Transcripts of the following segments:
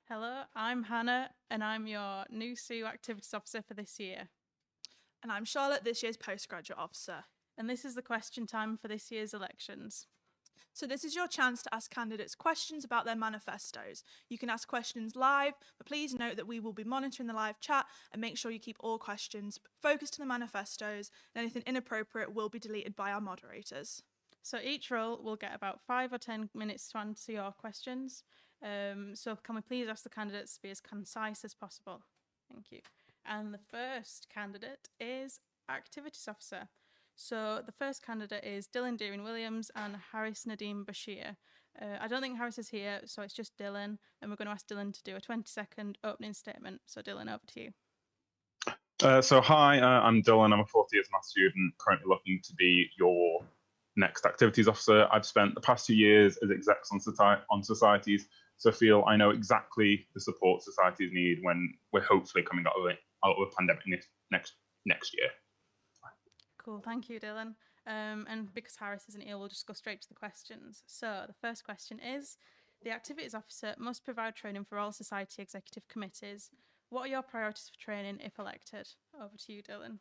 Hello, I'm Hannah and I'm your NUSU Activities Officer for this year. And I'm Charlotte, this year's Postgraduate Officer. And this is the question time for this year's elections. So this is your chance to ask candidates questions about their manifestos. You can ask questions live, but please note that we will be monitoring the live chat and make sure you keep all questions focused to the manifestos, and anything inappropriate will be deleted by our moderators. So each role will get about 5 or 10 minutes to answer your questions. So can we please ask the candidates to be as concise as possible? Thank you. And the first candidate is Activities Officer. So the first candidate is Dylan Deering-Williams and Harris Nadeem Bashir. I don't think Harris is here, so it's just Dylan, and we're going to ask Dylan to do a 20-second opening statement. So Dylan, over to you. Hi, I'm Dylan. I'm a fourth year maths student, currently looking to be your next activities officer. I've spent the past 2 years as execs on societies, so I feel I know exactly the support societies need when we're hopefully coming out of a pandemic next year. Cool, thank you, Dylan. And because Harris isn't here, we'll just go straight to the questions. So the first question is, the activities officer must provide training for all society executive committees. What are your priorities for training if elected? Over to you, Dylan.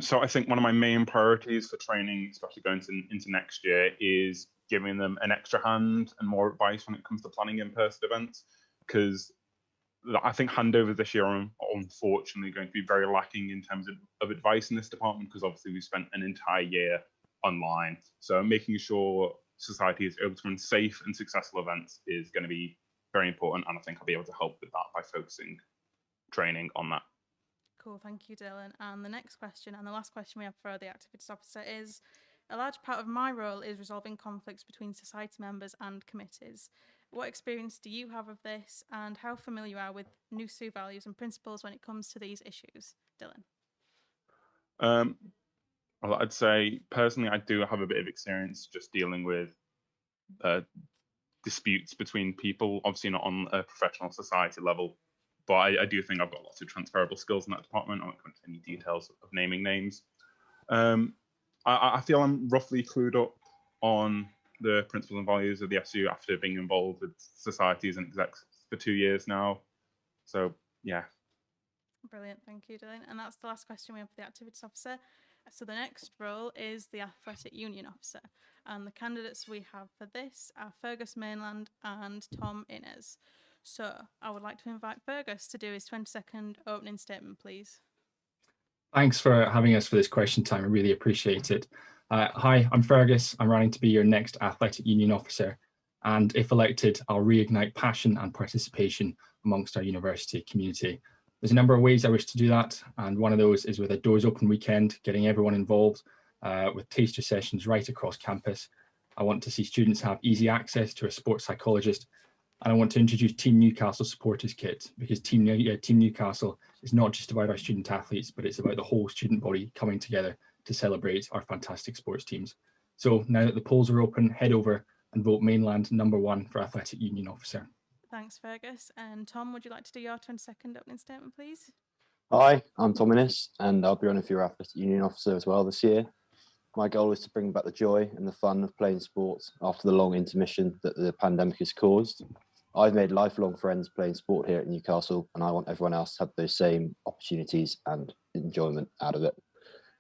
So I think one of my main priorities for training, especially going into next year, is giving them an extra hand and more advice when it comes to planning in-person events, because I think handovers this year are unfortunately going to be very lacking in terms of advice in this department, because obviously we spent an entire year online. So making sure society is able to run safe and successful events is going to be very important, and I think I'll be able to help with that by focusing training on that. Cool, thank you, Dylan. And the next question, and the last question we have for the activities officer is, a large part of my role is resolving conflicts between society members and committees. What experience do you have of this, and how familiar you are with NUSU values and principles when it comes to these issues? Dylan. Well, I'd say personally, I do have a bit of experience just dealing with disputes between people, obviously not on a professional society level, but I do think I've got lots of transferable skills in that department. I won't go into any details of naming names. I feel I'm roughly clued up on the principles and values of the SU after being involved with societies and execs for 2 years now. So, yeah. Brilliant, thank you, Dylan. And that's the last question we have for the activities officer. So the next role is the athletic union officer. And the candidates we have for this are Fergus Mainland and Tom Innes. So I would like to invite Fergus to do his 20-second opening statement, please. Thanks for having us for this question time. I really appreciate it. Hi, I'm Fergus. I'm running to be your next athletic union officer. And if elected, I'll reignite passion and participation amongst our university community. There's a number of ways I wish to do that. And one of those is with a doors open weekend, getting everyone involved with taster sessions right across campus. I want to see students have easy access to a sports psychologist. And I want to introduce Team Newcastle supporters kit, because Team Newcastle is not just about our student athletes, but it's about the whole student body coming together to celebrate our fantastic sports teams. So now that the polls are open, head over and vote Mainland #1 for Athletic Union Officer. Thanks, Fergus. And Tom, would you like to do your 20-second opening statement, please? Hi, I'm Tom Innes, and I'll be running for your Athletic Union Officer as well this year. My goal is to bring back the joy and the fun of playing sports after the long intermission that the pandemic has caused. I've made lifelong friends playing sport here at Newcastle, and I want everyone else to have those same opportunities and enjoyment out of it.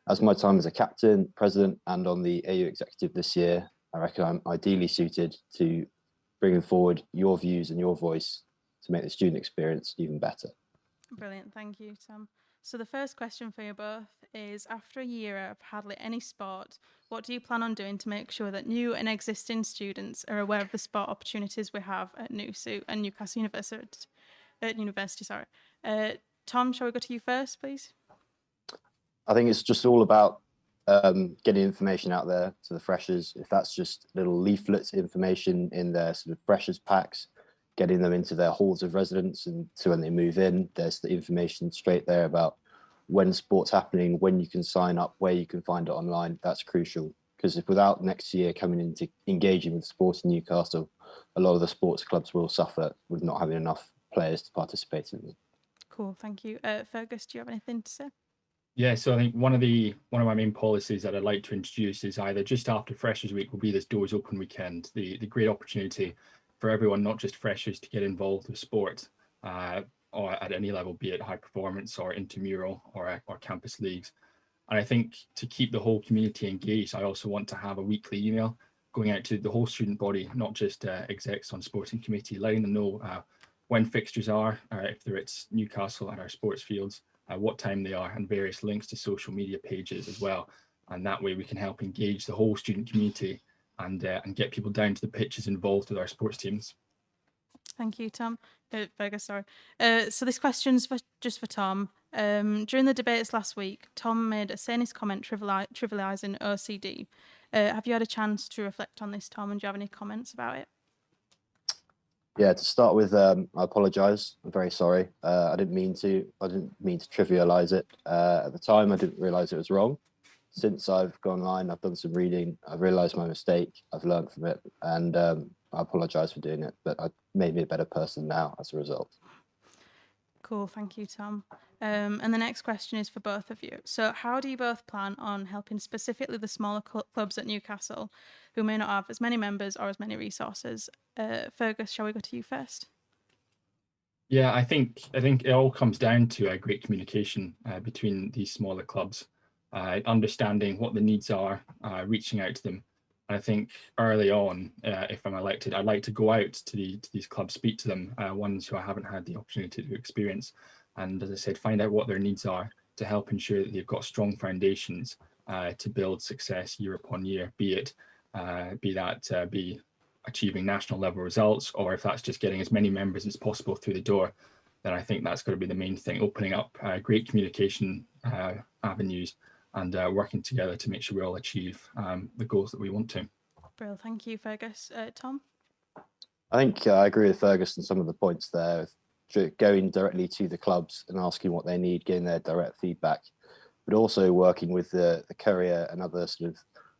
As my time as a captain, president, and on the AU executive this year, I reckon I'm ideally suited to bringing forward your views and your voice to make the student experience even better. Brilliant, thank you, Tom. So the first question for you both is, after a year of hardly any sport, what do you plan on doing to make sure that new and existing students are aware of the sport opportunities we have at NUSU and Newcastle University? Tom, shall we go to you first, please? I think it's just all about getting information out there to the freshers. If that's just little leaflets, information in their sort of freshers packs, getting them into their halls of residence, and so when they move in, there's the information straight there about when sport's happening, when you can sign up, where you can find it online. That's crucial, because if without next year coming into engaging with sports in Newcastle, a lot of the sports clubs will suffer with not having enough players to participate in them. Cool, thank you. Fergus, do you have anything to say? Yeah, so I think one of my main policies that I'd like to introduce is either just after Freshers Week will be this doors open weekend, the great opportunity for everyone, not just freshers, to get involved with sport or at any level, be it high performance or intramural or campus leagues. And I think to keep the whole community engaged, I also want to have a weekly email going out to the whole student body, not just execs on sporting committee, letting them know when fixtures are, if they're at Newcastle and our sports fields, what time they are, and various links to social media pages as well. And that way we can help engage the whole student community and get people down to the pitches involved with our sports teams. Thank you, Tom. Fergus, sorry. So this question's just for Tom. During the debates last week, Tom made a sanest comment trivialising OCD. Have you had a chance to reflect on this, Tom, and do you have any comments about it? Yeah, to start with, I apologise. I'm very sorry. I didn't mean to trivialise it. At the time, I didn't realise it was wrong. Since I've gone online, I've done some reading. I've realised my mistake. I've learned from it, and I apologise for doing it. But I made me a better person now as a result. Cool, thank you, Tom. And the next question is for both of you. So how do you both plan on helping specifically the smaller clubs at Newcastle who may not have as many members or as many resources? Fergus, shall we go to you first? Yeah, I think it all comes down to great communication between these smaller clubs, understanding what the needs are, reaching out to them. And I think early on, if I'm elected, I'd like to go out to these clubs, speak to them, ones who I haven't had the opportunity to experience. And as I said, find out what their needs are to help ensure that they've got strong foundations to build success year upon year, be achieving national level results, or if that's just getting as many members as possible through the door, then I think that's got to be the main thing, opening up great communication avenues and working together to make sure we all achieve the goals that we want to. Brilliant, thank you, Fergus. Tom? I think I agree with Fergus on some of the points there. Going directly to the clubs and asking what they need, getting their direct feedback, but also working with the courier and other sort of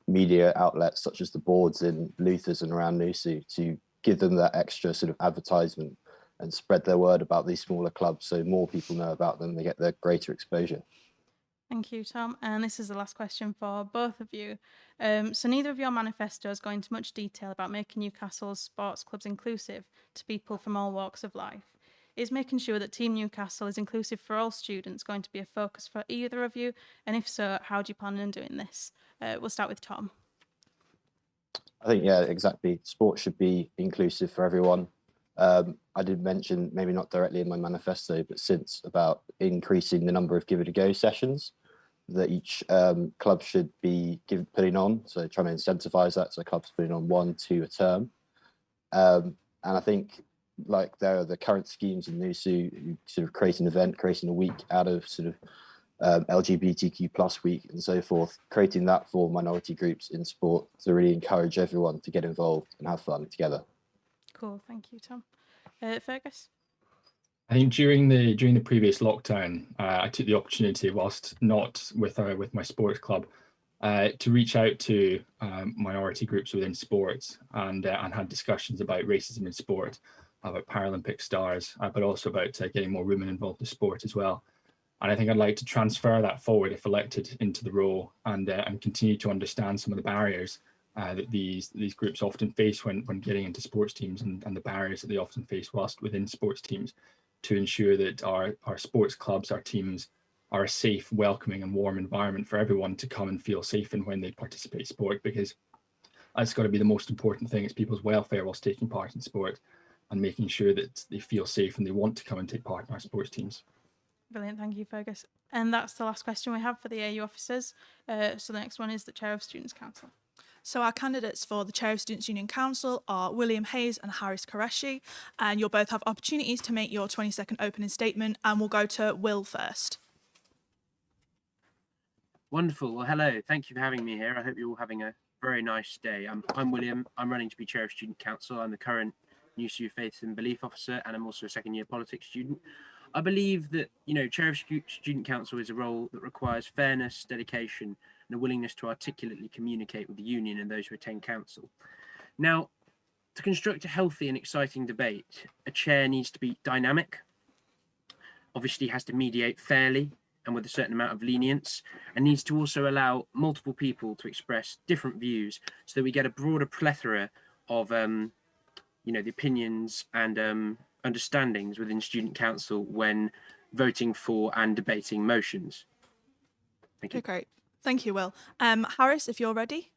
media outlets such as the boards in Luthers and around NUSU to give them that extra sort of advertisement and spread their word about these smaller clubs so more people know about them, they get their greater exposure. Thank you, Tom. And this is the last question for both of you. So neither of your manifestos go into much detail about making Newcastle's sports clubs inclusive to people from all walks of life. Is making sure that Team Newcastle is inclusive for all students going to be a focus for either of you? And if so, how do you plan on doing this? We'll start with Tom. I think, yeah, exactly. Sport should be inclusive for everyone. I did mention, maybe not directly in my manifesto, but since about increasing the number of Give It a Go sessions that each club should be putting on. So trying to incentivize that. So clubs putting on 1, 2 a term. And I think like there are the current schemes in NUSU who sort of create an event, creating a week out of sort of LGBTQ plus week and so forth, creating that for minority groups in sport to really encourage everyone to get involved and have fun together. Cool, thank you, Tom. Fergus? I think during the previous lockdown, I took the opportunity, whilst not with my sports club, to reach out to minority groups within sports and had discussions about racism in sport, about Paralympic stars, but also about getting more women involved in sport as well. And I think I'd like to transfer that forward if elected into the role and continue to understand some of the barriers that these groups often face when getting into sports teams and the barriers that they often face whilst within sports teams, to ensure that our sports clubs, our teams, are a safe, welcoming and warm environment for everyone to come and feel safe in when they participate in sport, because that's got to be the most important thing. It's people's welfare whilst taking part in sport and making sure that they feel safe and they want to come and take part in our sports teams. Brilliant, thank you, Fergus. And that's the last question we have for the AU officers. So the next one is the Chair of Students' Council. So our candidates for the Chair of Students' Union Council are William Hayes and Haris Qureshi, and you'll both have opportunities to make your 20-second opening statement, and we'll go to Will first. Wonderful. Well, hello. Thank you for having me here. I hope you're all having a very nice day. I'm William. I'm running to be Chair of Student Council. I'm the current NUSU Faith and Belief Officer, and I'm also a second-year politics student. I believe that, Chair of Student Council is a role that requires fairness, dedication, and a willingness to articulately communicate with the union and those who attend council. Now, to construct a healthy and exciting debate, a chair needs to be dynamic, obviously has to mediate fairly and with a certain amount of lenience, and needs to also allow multiple people to express different views so that we get a broader plethora of the opinions and understandings within student council when voting for and debating motions. Thank you. Okay, great. Thank you, Will. Harris, if you're ready.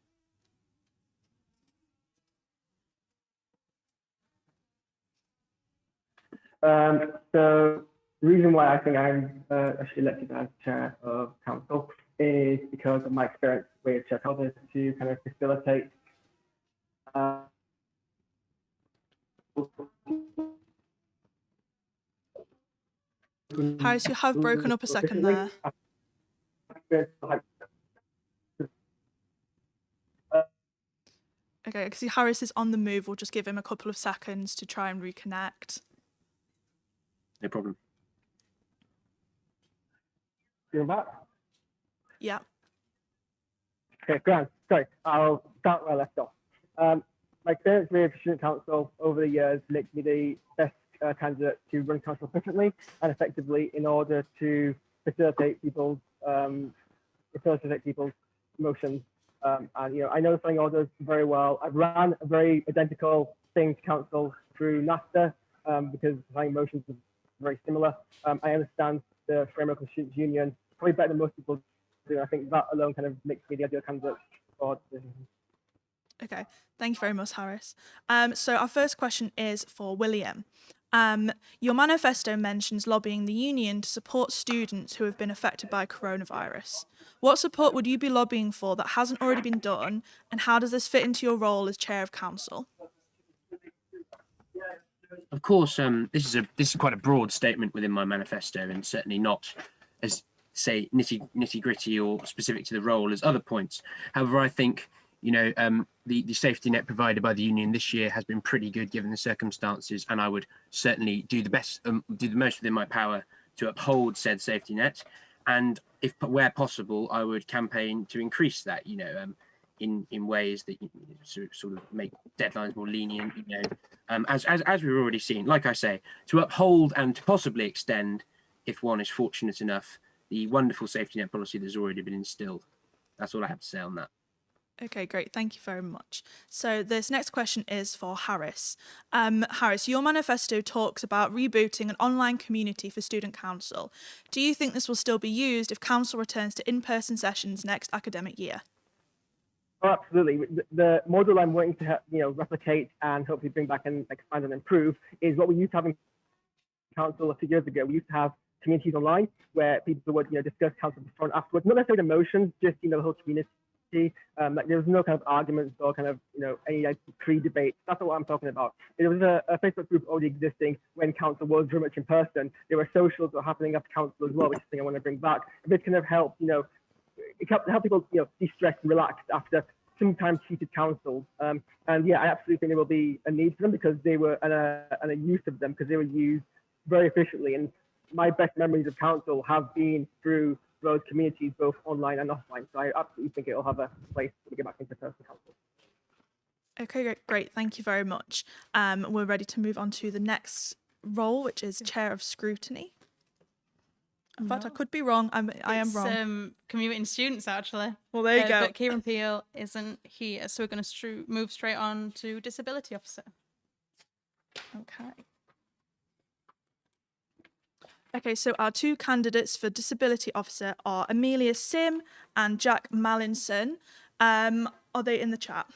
So the reason why I think I'm actually elected as chair of council is because of my experience with shareholders to kind of facilitate Harris, you have broken up a second there. Okay, I can see Harris is on the move. We'll just give him a couple of seconds to try and reconnect. No problem. You're back? Yeah. Okay, grand. Sorry, I'll start where I left off. My experience with student council over the years makes me the best candidate to run council efficiently and effectively in order to facilitate people's motions. And I know the standing orders very well. I've ran a very identical thing to council through NAFTA because planning motions is very similar. I understand the framework of the Students' Union probably better than most people do. I think that alone kind of makes me the ideal candidate for decisions. Okay, thank you very much, Harris. So our first question is for William. Your manifesto mentions lobbying the union to support students who have been affected by coronavirus. What support would you be lobbying for that hasn't already been done, and how does this fit into your role as chair of council? Of course, this is quite a broad statement within my manifesto, and certainly not as, say, nitty gritty or specific to the role as other points. However, I think the safety net provided by the union this year has been pretty good given the circumstances, and I would certainly do the most within my power to uphold said safety net. And if where possible, I would campaign to increase that, in ways that sort of make deadlines more lenient, as we've already seen. Like I say, to uphold and to possibly extend, if one is fortunate enough, the wonderful safety net policy that's already been instilled. That's all I have to say on that. Okay, great. Thank you very much. So this next question is for Harris. Harris, your manifesto talks about rebooting an online community for student council. Do you think this will still be used if council returns to in-person sessions next academic year? Oh, absolutely. The model I'm wanting to replicate and hopefully bring back and expand and improve is what we used to have in council a few years ago. We used to have communities online where people would discuss council before and afterwards, not necessarily the motions, just the whole community. Like there was no kind of arguments or kind of any pre-debate. That's not what I'm talking about. There was a Facebook group already existing when council was very much in person. There were socials that were happening after council as well, which is something I want to bring back. This kind of help it help people de-stress and relax after sometimes heated councils. And yeah, I absolutely think there will be a need for them because they were and a use of them because they were used very efficiently. And my best memories of council have been through those communities, both online and offline. So I absolutely think it'll have a place to get back into person council. Okay, great. Thank you very much. We're ready to move on to the next role, which is chair of scrutiny. In fact, I could be wrong. I am wrong. Commuting students, actually. Well, there you go. But Kieran Peel isn't here, so we're going to move straight on to disability officer. Okay. Okay, so our two candidates for disability officer are Amelia Sim and Jack Mallinson. Are they in the chat?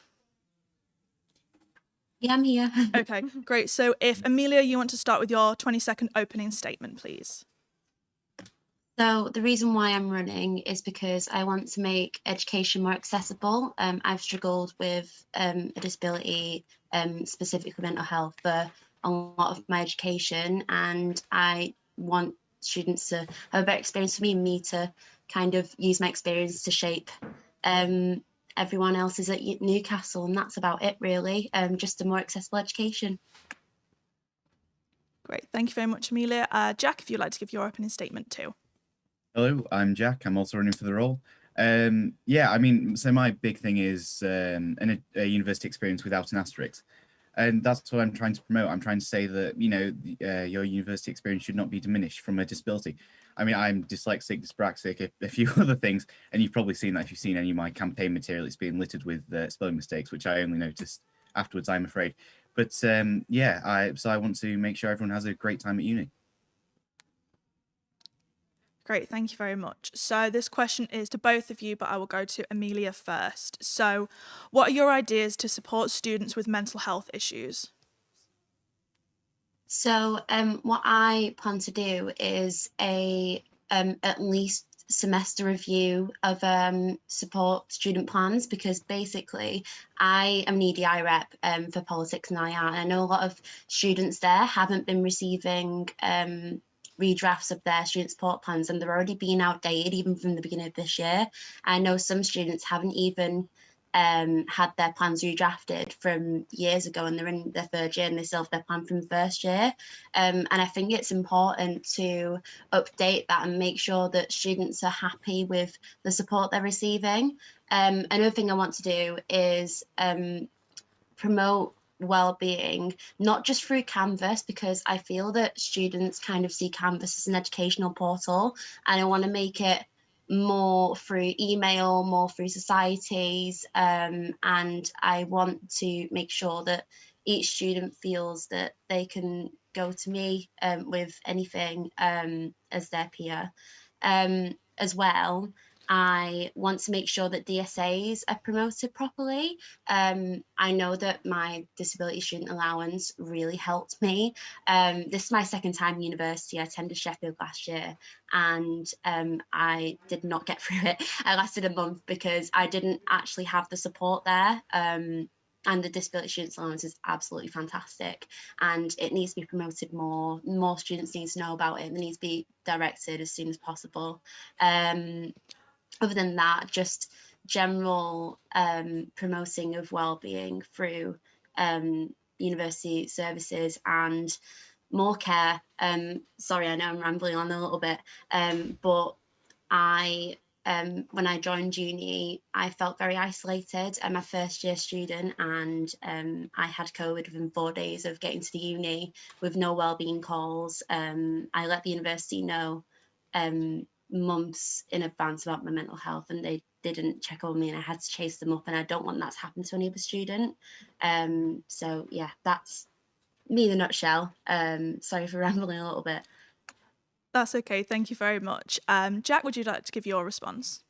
Yeah, I'm here. Okay, great. So if Amelia, you want to start with your 20-second opening statement, please. So the reason why I'm running is because I want to make education more accessible. I've struggled with a disability, specifically mental health, for a lot of my education, and I want students to have a better experience for me and me to kind of use my experience to shape everyone else's at Newcastle, and that's about it really. Just a more accessible education. Great, thank you very much, Amelia. Jack, if you'd like to give your opening statement too. Hello, I'm Jack. I'm also running for the role. Yeah, I mean, so my big thing is a university experience without an asterisk. And that's what I'm trying to promote. I'm trying to say that, your university experience should not be diminished from a disability. I mean, I'm dyslexic, dyspraxic, a few other things, and you've probably seen that if you've seen any of my campaign material. It's being littered with spelling mistakes, which I only noticed afterwards, I'm afraid. But yeah, I want to make sure everyone has a great time at uni. Great, thank you very much. So this question is to both of you, but I will go to Amelia first. So what are your ideas to support students with mental health issues? So what I plan to do is a at least semester review of support student plans, because basically I am an EDI rep for politics and IR, and I know a lot of students there haven't been receiving redrafts of their student support plans, and they're already being outdated even from the beginning of this year. I know some students haven't even had their plans redrafted from years ago, and they're in their third year and they still have their plan from the first year. And I think it's important to update that and make sure that students are happy with the support they're receiving. Another thing I want to do is promote well-being, not just through Canvas, because I feel that students kind of see Canvas as an educational portal, and I want to make it more through email, more through societies, and I want to make sure that each student feels that they can go to me with anything as their peer. As well, I want to make sure that DSAs are promoted properly. I know that my disability student allowance really helped me. This is my second time in university. I attended Sheffield last year, and I did not get through it. I lasted a month because I didn't actually have the support there. And the disability students allowance is absolutely fantastic, and it needs to be promoted more. More students need to know about it, and it needs to be directed as soon as possible. Other than that, just general promoting of well-being through university services and more care. Sorry, I know I'm rambling on a little bit, but when I joined uni, I felt very isolated. I'm a first year student, and I had COVID within 4 days of getting to the uni with no wellbeing calls. I let the university know months in advance about my mental health, and they didn't check on me, and I had to chase them up, and I don't want that to happen to any other student. So yeah, that's me in a nutshell. Sorry for rambling a little bit. That's okay, thank you very much. Jack, would you like to give your response?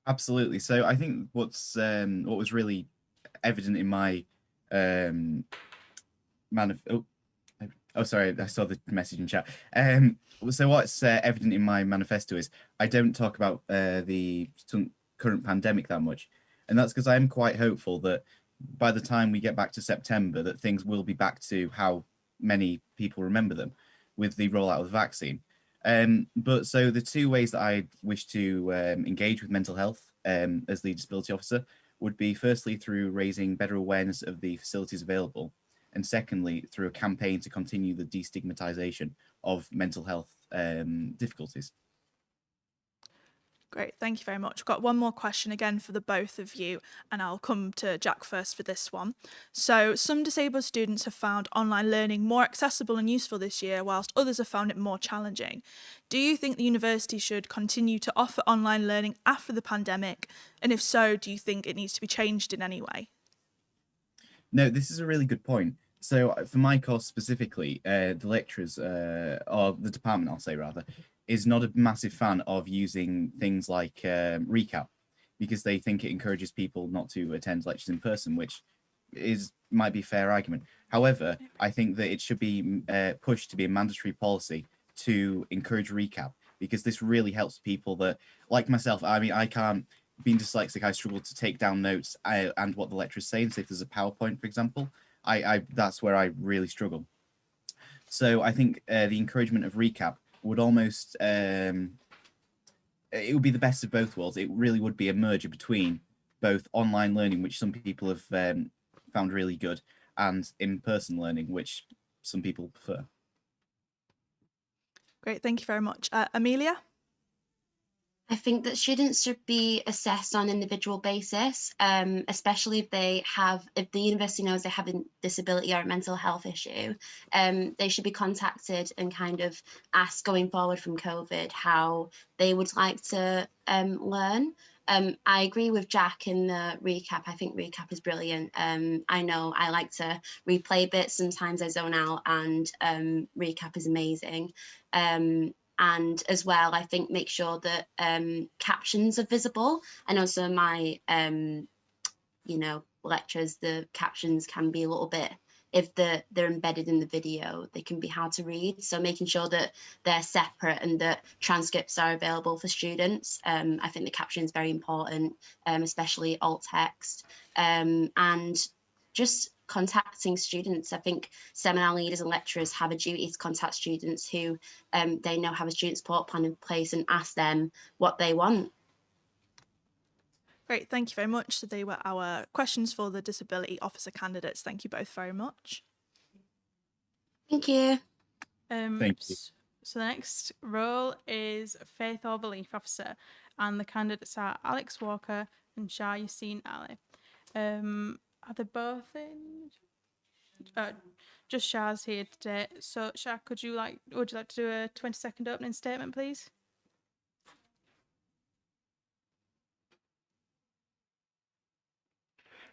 Absolutely. So I think what was really evident in my sorry, I saw the message in chat. So what's evident in my manifesto is I don't talk about the current pandemic that much, and that's because I'm quite hopeful that by the time we get back to September, that things will be back to how many people remember them, with the rollout of the vaccine. But so the two ways that I wish to engage with mental health as the disability officer would be firstly through raising better awareness of the facilities available, and secondly through a campaign to continue the destigmatization of mental health difficulties. Great, thank you very much. I've got one more question again for the both of you, and I'll come to Jack first for this one. So some disabled students have found online learning more accessible and useful this year, whilst others have found it more challenging. Do you think the university should continue to offer online learning after the pandemic? And if so, do you think it needs to be changed in any way? No, this is a really good point. So for my course specifically, the lecturers, or the department, I'll say rather, is not a massive fan of using things like recap, because they think it encourages people not to attend lectures in person, which might be a fair argument. However, I think that it should be pushed to be a mandatory policy to encourage recap, because this really helps people that, like myself, I mean, I can't, being dyslexic, I struggle to take down notes and what the lecturer's saying. So if there's a PowerPoint, for example, that's where I really struggle. So I think the encouragement of recap would almost, it would be the best of both worlds. It really would be a merger between both online learning, which some people have found really good, and in-person learning, which some people prefer. Great, thank you very much. Amelia? I think that students should be assessed on an individual basis, especially if the university knows they have a disability or a mental health issue. They should be contacted and kind of asked going forward from COVID how they would like to learn. I agree with Jack in the recap. I think recap is brilliant. I know I like to replay bits. Sometimes I zone out, and recap is amazing. And as well, I think make sure that captions are visible. I know some of my, lectures, the captions can be a little bit, if they're embedded in the video, they can be hard to read. So making sure that they're separate and that transcripts are available for students. I think the caption is very important, especially alt text. And just contacting students. I think seminar leaders and lecturers have a duty to contact students who they know have a student support plan in place and ask them what they want. Great, thank you very much. So they were our questions for the disability officer candidates. Thank you both very much. Thank you. Thank you. So the next role is Faith or Belief Officer, and the candidates are Alex Walker and Shah Yassine Ali. Are they both in? Just Shah's here today. So Shah, would you like to do a 20-second opening statement, please?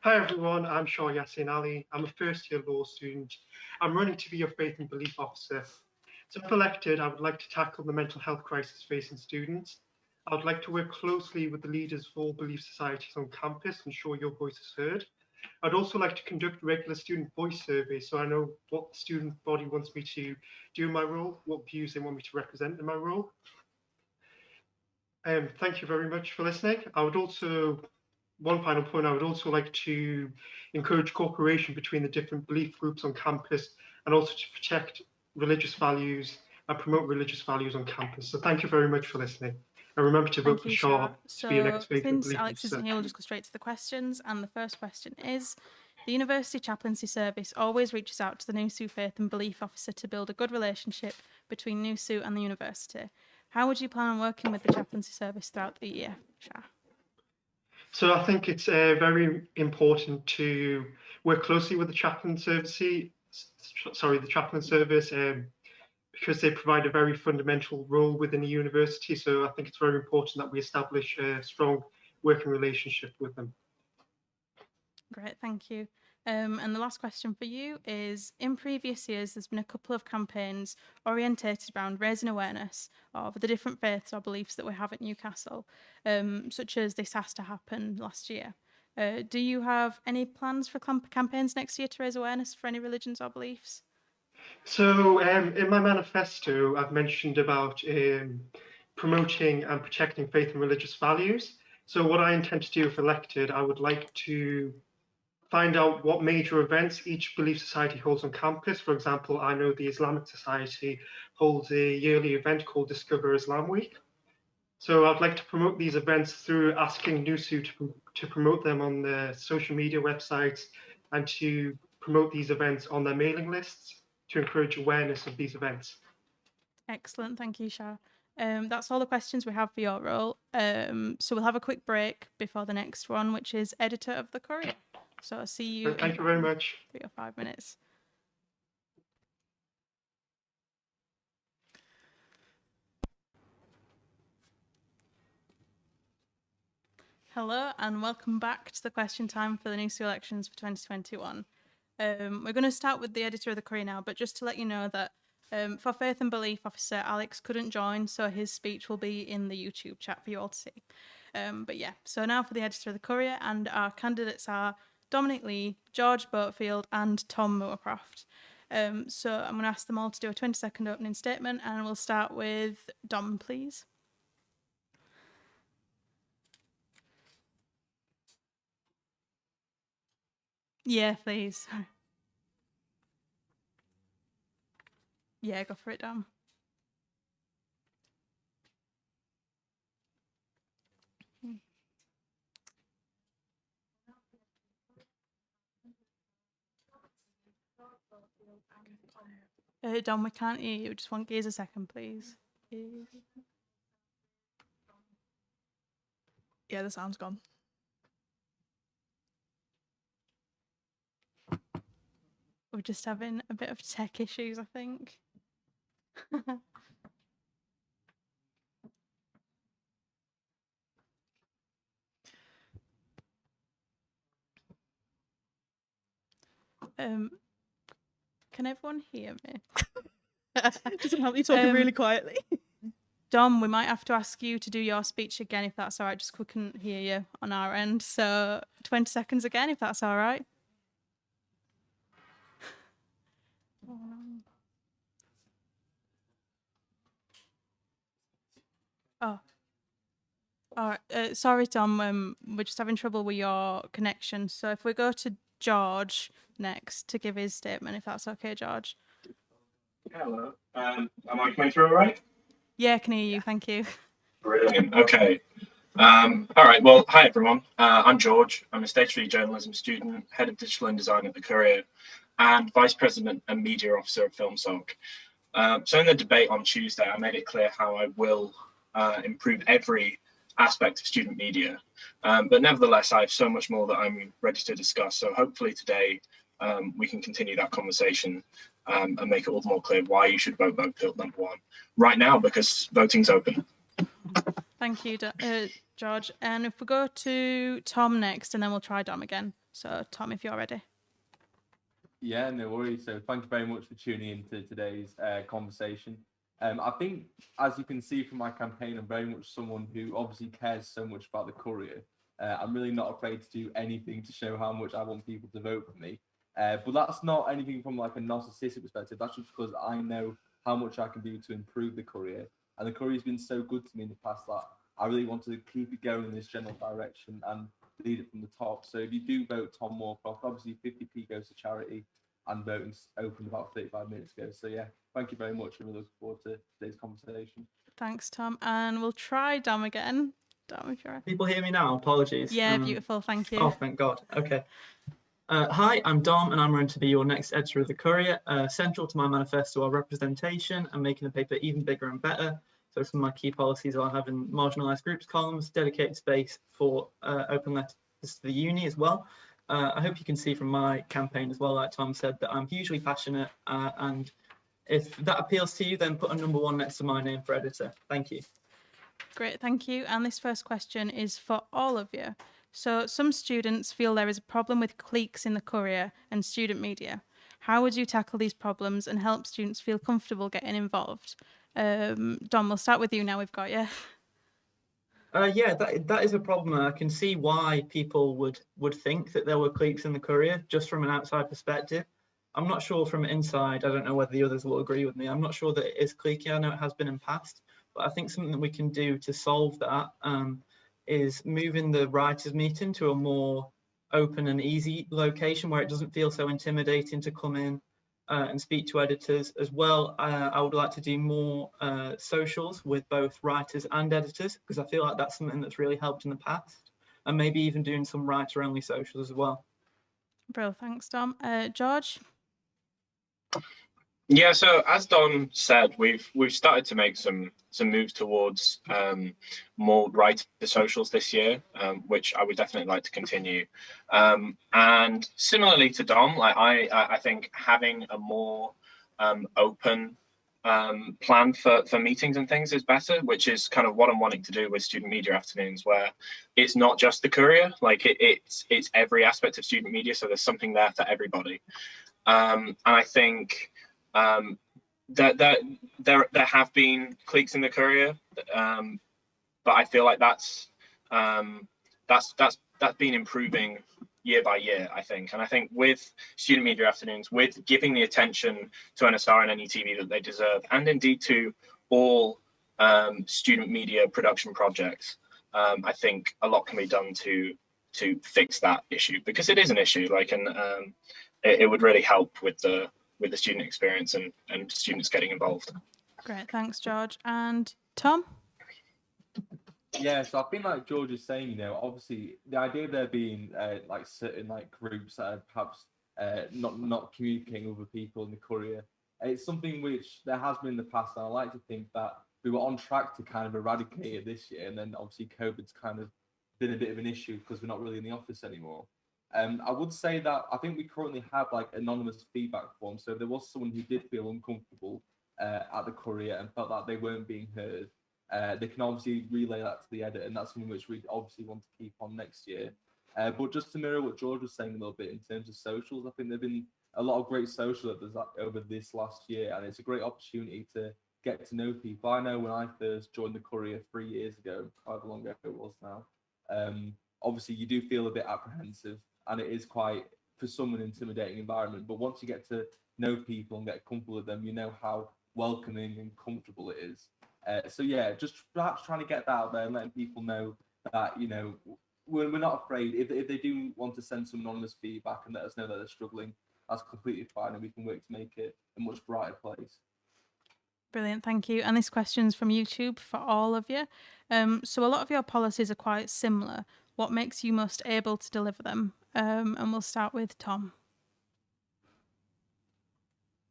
Hi everyone, I'm Shah Yassine Ali. I'm a first-year law student. I'm running to be your Faith and Belief Officer. So if elected, I would like to tackle the mental health crisis facing students. I would like to work closely with the leaders of all belief societies on campus and ensure your voice is heard. I'd also like to conduct regular student voice surveys so I know what the student body wants me to do in my role, what views they want me to represent in my role. Thank you very much for listening. One final point, I would also like to encourage cooperation between the different belief groups on campus and also to protect religious values and promote religious values on campus. So thank you very much for listening. And remember to vote for Shah to be your next Faith and Since Belief Alex Officer. isn't here, we'll just go straight to the questions. And the first question is, the University Chaplaincy Service always reaches out to the NUSU Faith and Belief Officer to build a good relationship between NUSU and the university. How would you plan on working with the Chaplaincy Service throughout the year, Shah? So I think it's very important to work closely with the chaplain service, because they provide a very fundamental role within the university. So I think it's very important that we establish a strong working relationship with them. Great, thank you. And the last question for you is, in previous years, there's been a couple of campaigns orientated around raising awareness of the different faiths or beliefs that we have at Newcastle, such as this has to happen last year. Do you have any plans for campaigns next year to raise awareness for any religions or beliefs? So in my manifesto, I've mentioned about promoting and protecting faith and religious values. So what I intend to do if elected, I would like to find out what major events each belief society holds on campus. For example, I know the Islamic Society holds a yearly event called Discover Islam Week. So I'd like to promote these events through asking NUSU to promote them on their social media websites and to promote these events on their mailing lists to encourage awareness of these events. Excellent, thank you, Shah. That's all the questions we have for your role. So we'll have a quick break before the next one, which is editor of the courier. So I'll see you. Thank you very much. 3 or 5 minutes. Hello and welcome back to the question time for the NUSU elections for 2021. We're going to start with the editor of the courier now, but just to let you know that for Faith and Belief Officer, Alex couldn't join, so his speech will be in the YouTube chat for you all to see. But yeah, so now for the editor of the courier, and our candidates are Dominic Lee, George Boatfield and Tom Moorcroft. So I'm going to ask them all to do a 20-second opening statement, and we'll start with Dom, please. Yeah, please. Yeah, go for it, Dom. Dom, we can't hear you. Just give us a second, please. Yeah, the sound's gone. We're just having a bit of tech issues, I think. Can everyone hear me? Doesn't help you talking really quietly. Dom, we might have to ask you to do your speech again if that's all right, just 'cause we couldn't hear you on our end. So 20 seconds again, if that's all right. Oh. All right. Sorry, Dom. We're just having trouble with your connection. So if we go to George next to give his statement, if that's okay, George. Hello. Am I coming through all right? Yeah, I can hear you. Thank you. Brilliant. Okay. All right. Well, hi, everyone. I'm George. I'm a Stage 3 journalism student, head of digital and design at the Courier, and vice president and media officer at FilmSoc. So in the debate on Tuesday, I made it clear how I will improve every aspect of student media. But nevertheless, I have so much more that I'm ready to discuss. So hopefully today we can continue that conversation and make it all the more clear why you should vote Vote number 1 right now, because voting's open. Thank you, George. And if we go to Tom next, and then we'll try Dom again. So Tom, if you're ready. Yeah, no worries. So thank you very much for tuning into today's conversation. I think, as you can see from my campaign, I'm very much someone who obviously cares so much about the Courier. I'm really not afraid to do anything to show how much I want people to vote for me. But that's not anything from like a narcissistic perspective. That's just because I know how much I can do to improve the Courier. And the Courier's been so good to me in the past that I really want to keep it going in this general direction and lead it from the top. So if you do vote Tom Moorcroft, obviously 50p goes to charity, and voting's opened about 35 minutes ago. So yeah, thank you very much, and we look forward to today's conversation. Thanks, Tom. And we'll try Dom again. Dom, if you're ready. People hear me now? Apologies. Yeah, beautiful. Thank you. Oh, thank God. Okay. Hi, I'm Dom, and I'm going to be your next editor of the Courier. Central to my manifesto are representation and making the paper even bigger and better. So some of my key policies are having marginalised groups columns, dedicated space for open letters to the uni as well. I hope you can see from my campaign as well, like Tom said, that I'm hugely passionate, and if that appeals to you, then put a number 1 next to my name for editor. Thank you. Great, thank you. And this first question is for all of you. So some students feel there is a problem with cliques in the Courier and student media. How would you tackle these problems and help students feel comfortable getting involved? Dom, we'll start with you now we've got you. Yeah, that is a problem. I can see why people would think that there were cliques in the Courier, just from an outside perspective. I'm not sure from inside. I don't know whether the others will agree with me. I'm not sure that it is cliquey. I know it has been in past, but I think something that we can do to solve that is moving the writers' meeting to a more open and easy location where it doesn't feel so intimidating to come in and speak to editors as well. I would like to do more socials with both writers and editors, because I feel like that's something that's really helped in the past, and maybe even doing some writer-only socials as well. Brill, thanks, Dom. George? Yeah, so as Don said, we've started to make some moves towards more writer socials this year, which I would definitely like to continue. And similarly to Dom, like I think having a more open plan for meetings and things is better, which is kind of what I'm wanting to do with student media afternoons, where it's not just the Courier, like it's every aspect of student media, so there's something there for everybody. And I think that there have been cliques in the Courier, but I feel like that's been improving year by year, I think. And I think with student media afternoons, with giving the attention to NSR and NETV that they deserve, and indeed to all student media production projects, I think a lot can be done to fix that issue, because it is an issue. Like, and it would really help with the student experience and students getting involved. Great, thanks, George. And Tom? Yeah, so I think like George is saying, you know, obviously the idea of there being like certain like groups that are perhaps not communicating with other people in the Courier, it's something which there has been in the past, and I like to think that we were on track to kind of eradicate it this year, and then obviously COVID's kind of been a bit of an issue because we're not really in the office anymore. I would say that I think we currently have like anonymous feedback forms. So if there was someone who did feel uncomfortable at the Courier and felt that they weren't being heard, they can obviously relay that to the editor, and that's something which we obviously want to keep on next year. But just to mirror what George was saying a little bit in terms of socials, I think there've been a lot of great social over this last year, and it's a great opportunity to get to know people. I know when I first joined the Courier 3 years ago, however long ago it was now, obviously you do feel a bit apprehensive, and it is quite, for some, an intimidating environment. But once you get to know people and get comfortable with them, you know how welcoming and comfortable it is. So yeah, just perhaps trying to get that out there and letting people know that, you know, we're not afraid. If they do want to send some anonymous feedback and let us know that they're struggling, that's completely fine, and we can work to make it a much brighter place. Brilliant, thank you. And this question's from YouTube for all of you. So a lot of your policies are quite similar. What makes you most able to deliver them? And we'll start with Tom.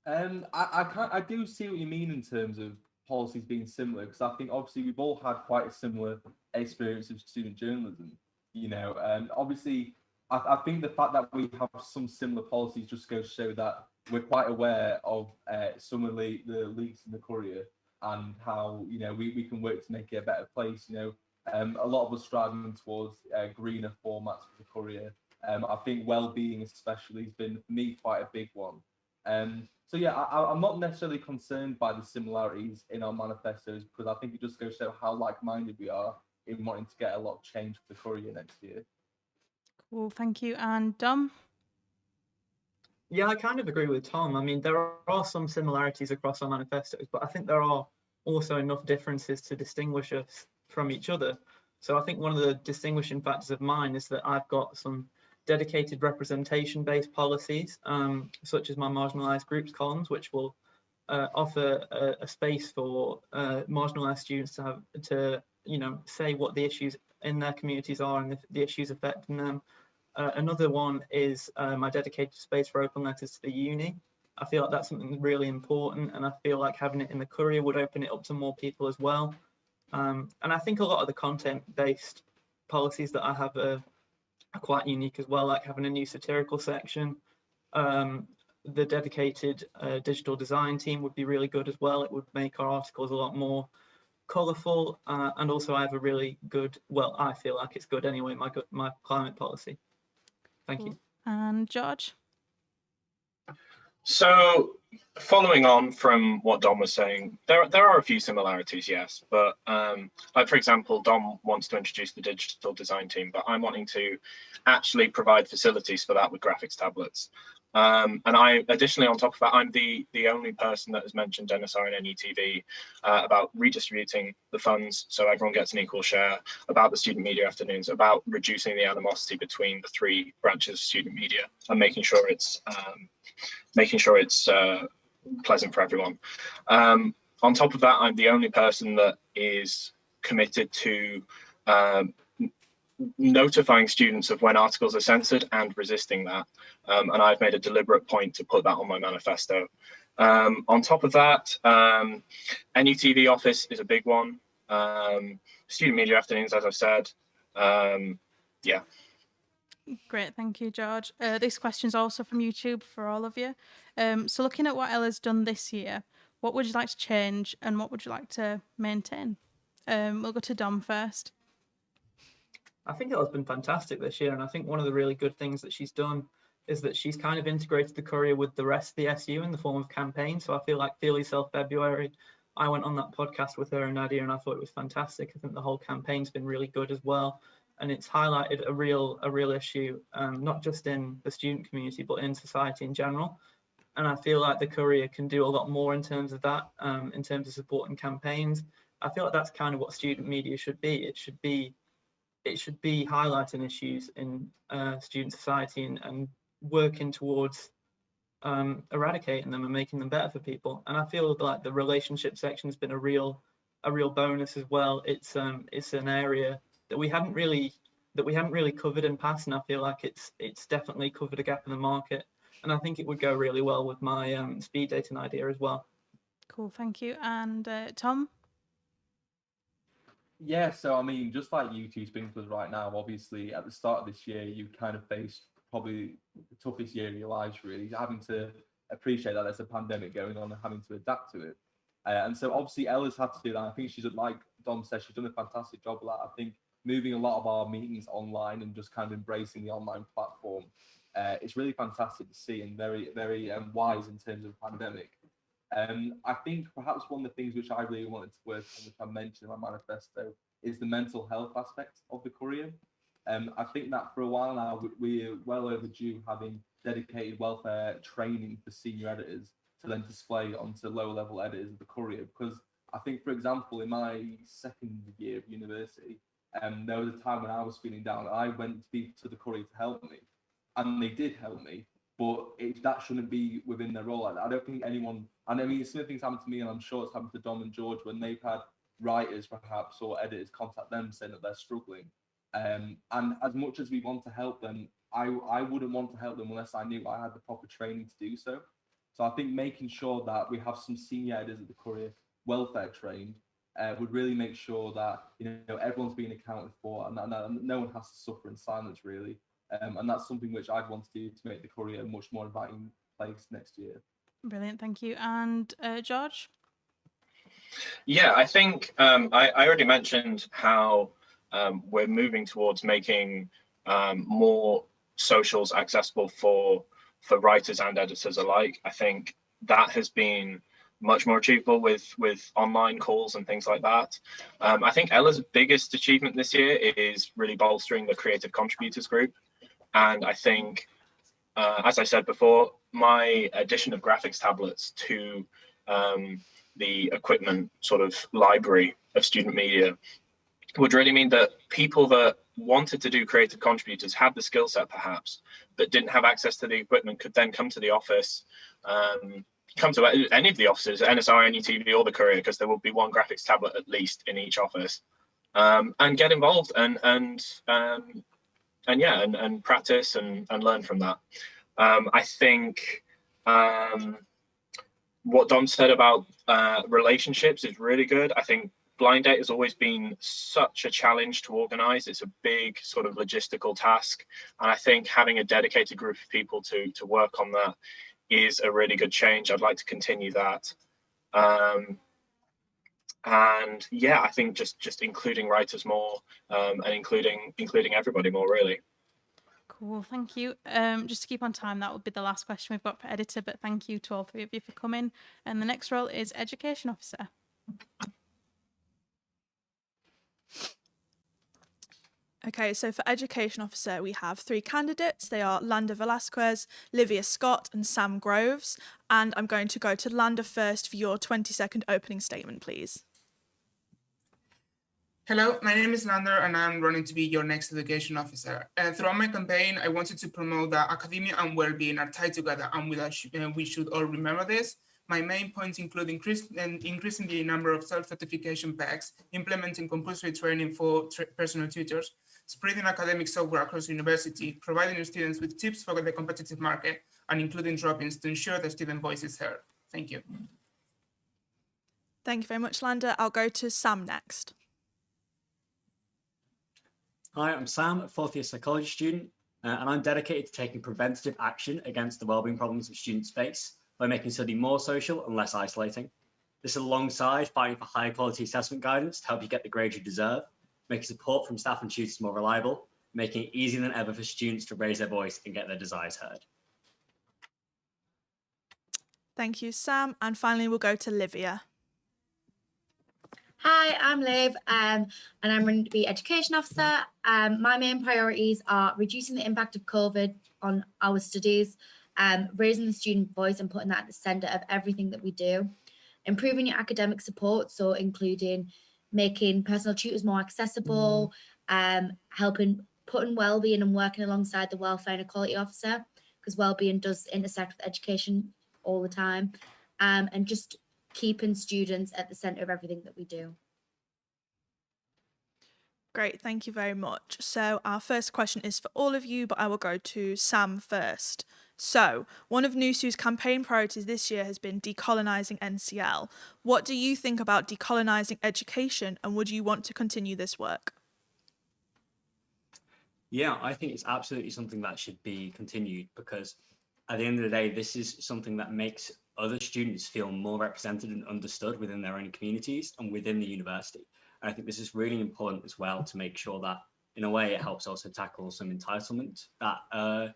I do see what you mean in terms of policies being similar, because I think obviously we've all had quite a similar experience of student journalism, you know, and obviously I think the fact that we have some similar policies just goes to show that we're quite aware of some of the leaks in the Courier and how, you know, we can work to make it a better place. You know, a lot of us striving towards greener formats for the Courier. I think well-being especially has been, for me, quite a big one. So yeah, I'm not necessarily concerned by the similarities in our manifestos, because I think it just goes to show how like-minded we are in wanting to get a lot of change for the Courier next year. Cool, thank you. And Dom? Yeah, I kind of agree with Tom. I mean, there are some similarities across our manifestos, but I think there are also enough differences to distinguish us from each other. So I think one of the distinguishing factors of mine is that I've got some dedicated representation-based policies, such as my marginalised groups columns, which will offer a space for marginalised students to you know, say what the issues in their communities are and the issues affecting them. Another one is my dedicated space for open letters to the uni. I feel like that's something really important, and I feel like having it in the Courier would open it up to more people as well. And I think a lot of the content-based policies that I have are quite unique as well, like having a new satirical section. The dedicated digital design team would be really good as well. It would make our articles a lot more colourful, and also I have a really good, well, I feel like it's good anyway, my climate policy. Thank you. And George? So, following on from what Dom was saying, there are a few similarities, yes, but like, for example, Dom wants to introduce the digital design team, but I'm wanting to actually provide facilities for that with graphics tablets. And I, additionally, on top of that, I'm the only person that has mentioned NSR and NUTV about redistributing the funds so everyone gets an equal share, about the student media afternoons, about reducing the animosity between the three branches of student media, and making sure it's pleasant for everyone. On top of that, I'm the only person that is committed to notifying students of when articles are censored and resisting that. And I've made a deliberate point to put that on my manifesto. On top of that, NUTV office is a big one. Student media afternoons, as I've said. Yeah. Great, thank you, George. This question's also from YouTube for all of you. So looking at what Ella's done this year, what would you like to change and what would you like to maintain? We'll go to Dom first. I think Ella's been fantastic this year, and I think one of the really good things that she's done is that she's kind of integrated the Courier with the rest of the SU in the form of campaigns. So I feel like Feel Yourself February, I went on that podcast with her and Nadia, and I thought it was fantastic. I think the whole campaign's been really good as well, and it's highlighted a real issue, not just in the student community but in society in general. And I feel like the Courier can do a lot more in terms of that, in terms of supporting campaigns. I feel like that's kind of what student media should be. It should be highlighting issues in student society and working towards eradicating them and making them better for people. And I feel like the relationship section has been a real bonus as well. It's an area that we hadn't really covered in past, and I feel like it's definitely covered a gap in the market. And I think it would go really well with my speed dating idea as well. Cool, thank you. And Tom? Yeah, so I mean, just like you two sprinklers right now, obviously at the start of this year, you kind of faced probably the toughest year of your lives, really, having to appreciate that there's a pandemic going on and having to adapt to it. And so obviously Ella's had to do that. I think she's, like Dom said, she's done a fantastic job of that. I think moving a lot of our meetings online and just kind of embracing the online platform It's really fantastic to see and very, very wise in terms of the pandemic. I think perhaps one of the things which I really wanted to work on, which I mentioned in my manifesto, is the mental health aspect of the courier. I think that for a while now, we're well overdue having dedicated welfare training for senior editors to then display onto lower level editors of the courier. Because I think, for example, in my second year of university, there was a time when I was feeling down. I went to the courier to help me, and they did help me. But that shouldn't be within their role. I don't think anyone, and I mean, some things happened to me, and I'm sure it's happened to Dom and George when they've had writers perhaps or editors contact them saying that they're struggling. And as much as we want to help them, I wouldn't want to help them unless I knew I had the proper training to do so. So I think making sure that we have some senior editors at the courier welfare trained would really make sure that everyone's being accounted for, and no one has to suffer in silence really. And that's something which I'd want to do to make the courier a much more inviting place next year. Brilliant, thank you. And George? Yeah, I think I already mentioned how we're moving towards making more socials accessible for writers and editors alike. I think that has been much more achievable with online calls and things like that. I think Ella's biggest achievement this year is really bolstering the creative contributors group. And I think, as I said before, my addition of graphics tablets to the equipment sort of library of student media would really mean that people that wanted to do creative contributors, had the skill set perhaps, but didn't have access to the equipment, could then come to the office, come to any of the offices, NSR, NUTV, or the Courier, because there will be one graphics tablet at least in each office, and get involved and practice and learn from that. I think what Dom said about relationships is really good. I think blind date has always been such a challenge to organize. It's a big sort of logistical task. And I think having a dedicated group of people to work on that is a really good change. I'd like to continue that. And yeah, I think just including writers more and including everybody more, really. Cool, thank you. Just to keep on time, that will be the last question we've got for editor, but thank you to all three of you for coming. And the next role is education officer. Okay, so for education officer, we have 3 candidates. They are Landa Velasquez, Livia Scott, and Sam Groves. And I'm going to go to Landa first for your 20-second opening statement, please. Hello, my name is Lander and I'm running to be your next education officer. Throughout my campaign, I wanted to promote that academia and well-being are tied together, and we should all remember this. My main points include increasing the number of self-certification packs, implementing compulsory training for personal tutors, spreading academic software across the university, providing students with tips for the competitive market, and including drop-ins to ensure the student voice is heard. Thank you. Thank you very much, Landa. I'll go to Sam next. Hi, I'm Sam, a 4th year psychology student, and I'm dedicated to taking preventative action against the wellbeing problems that students face by making study more social and less isolating. This is alongside fighting for high quality assessment guidance to help you get the grades you deserve, making support from staff and tutors more reliable, making it easier than ever for students to raise their voice and get their desires heard. Thank you, Sam. And finally, we'll go to Livia. Hi, I'm Liv, and I'm running to be education officer. My main priorities are reducing the impact of COVID on our studies, raising the student voice and putting that at the centre of everything that we do, improving your academic support, so including making personal tutors more accessible, helping putting wellbeing and working alongside the welfare and equality officer, because wellbeing does intersect with education all the time, and just keeping students at the centre of everything that we do. Great, thank you very much. So our first question is for all of you, but I will go to Sam first. So one of NUSU's campaign priorities this year has been decolonising NCL. What do you think about decolonising education, and would you want to continue this work? Yeah, I think it's absolutely something that should be continued, because at the end of the day, this is something that makes other students feel more represented and understood within their own communities and within the university. And I think this is really important as well, to make sure that in a way it helps also tackle some entitlement that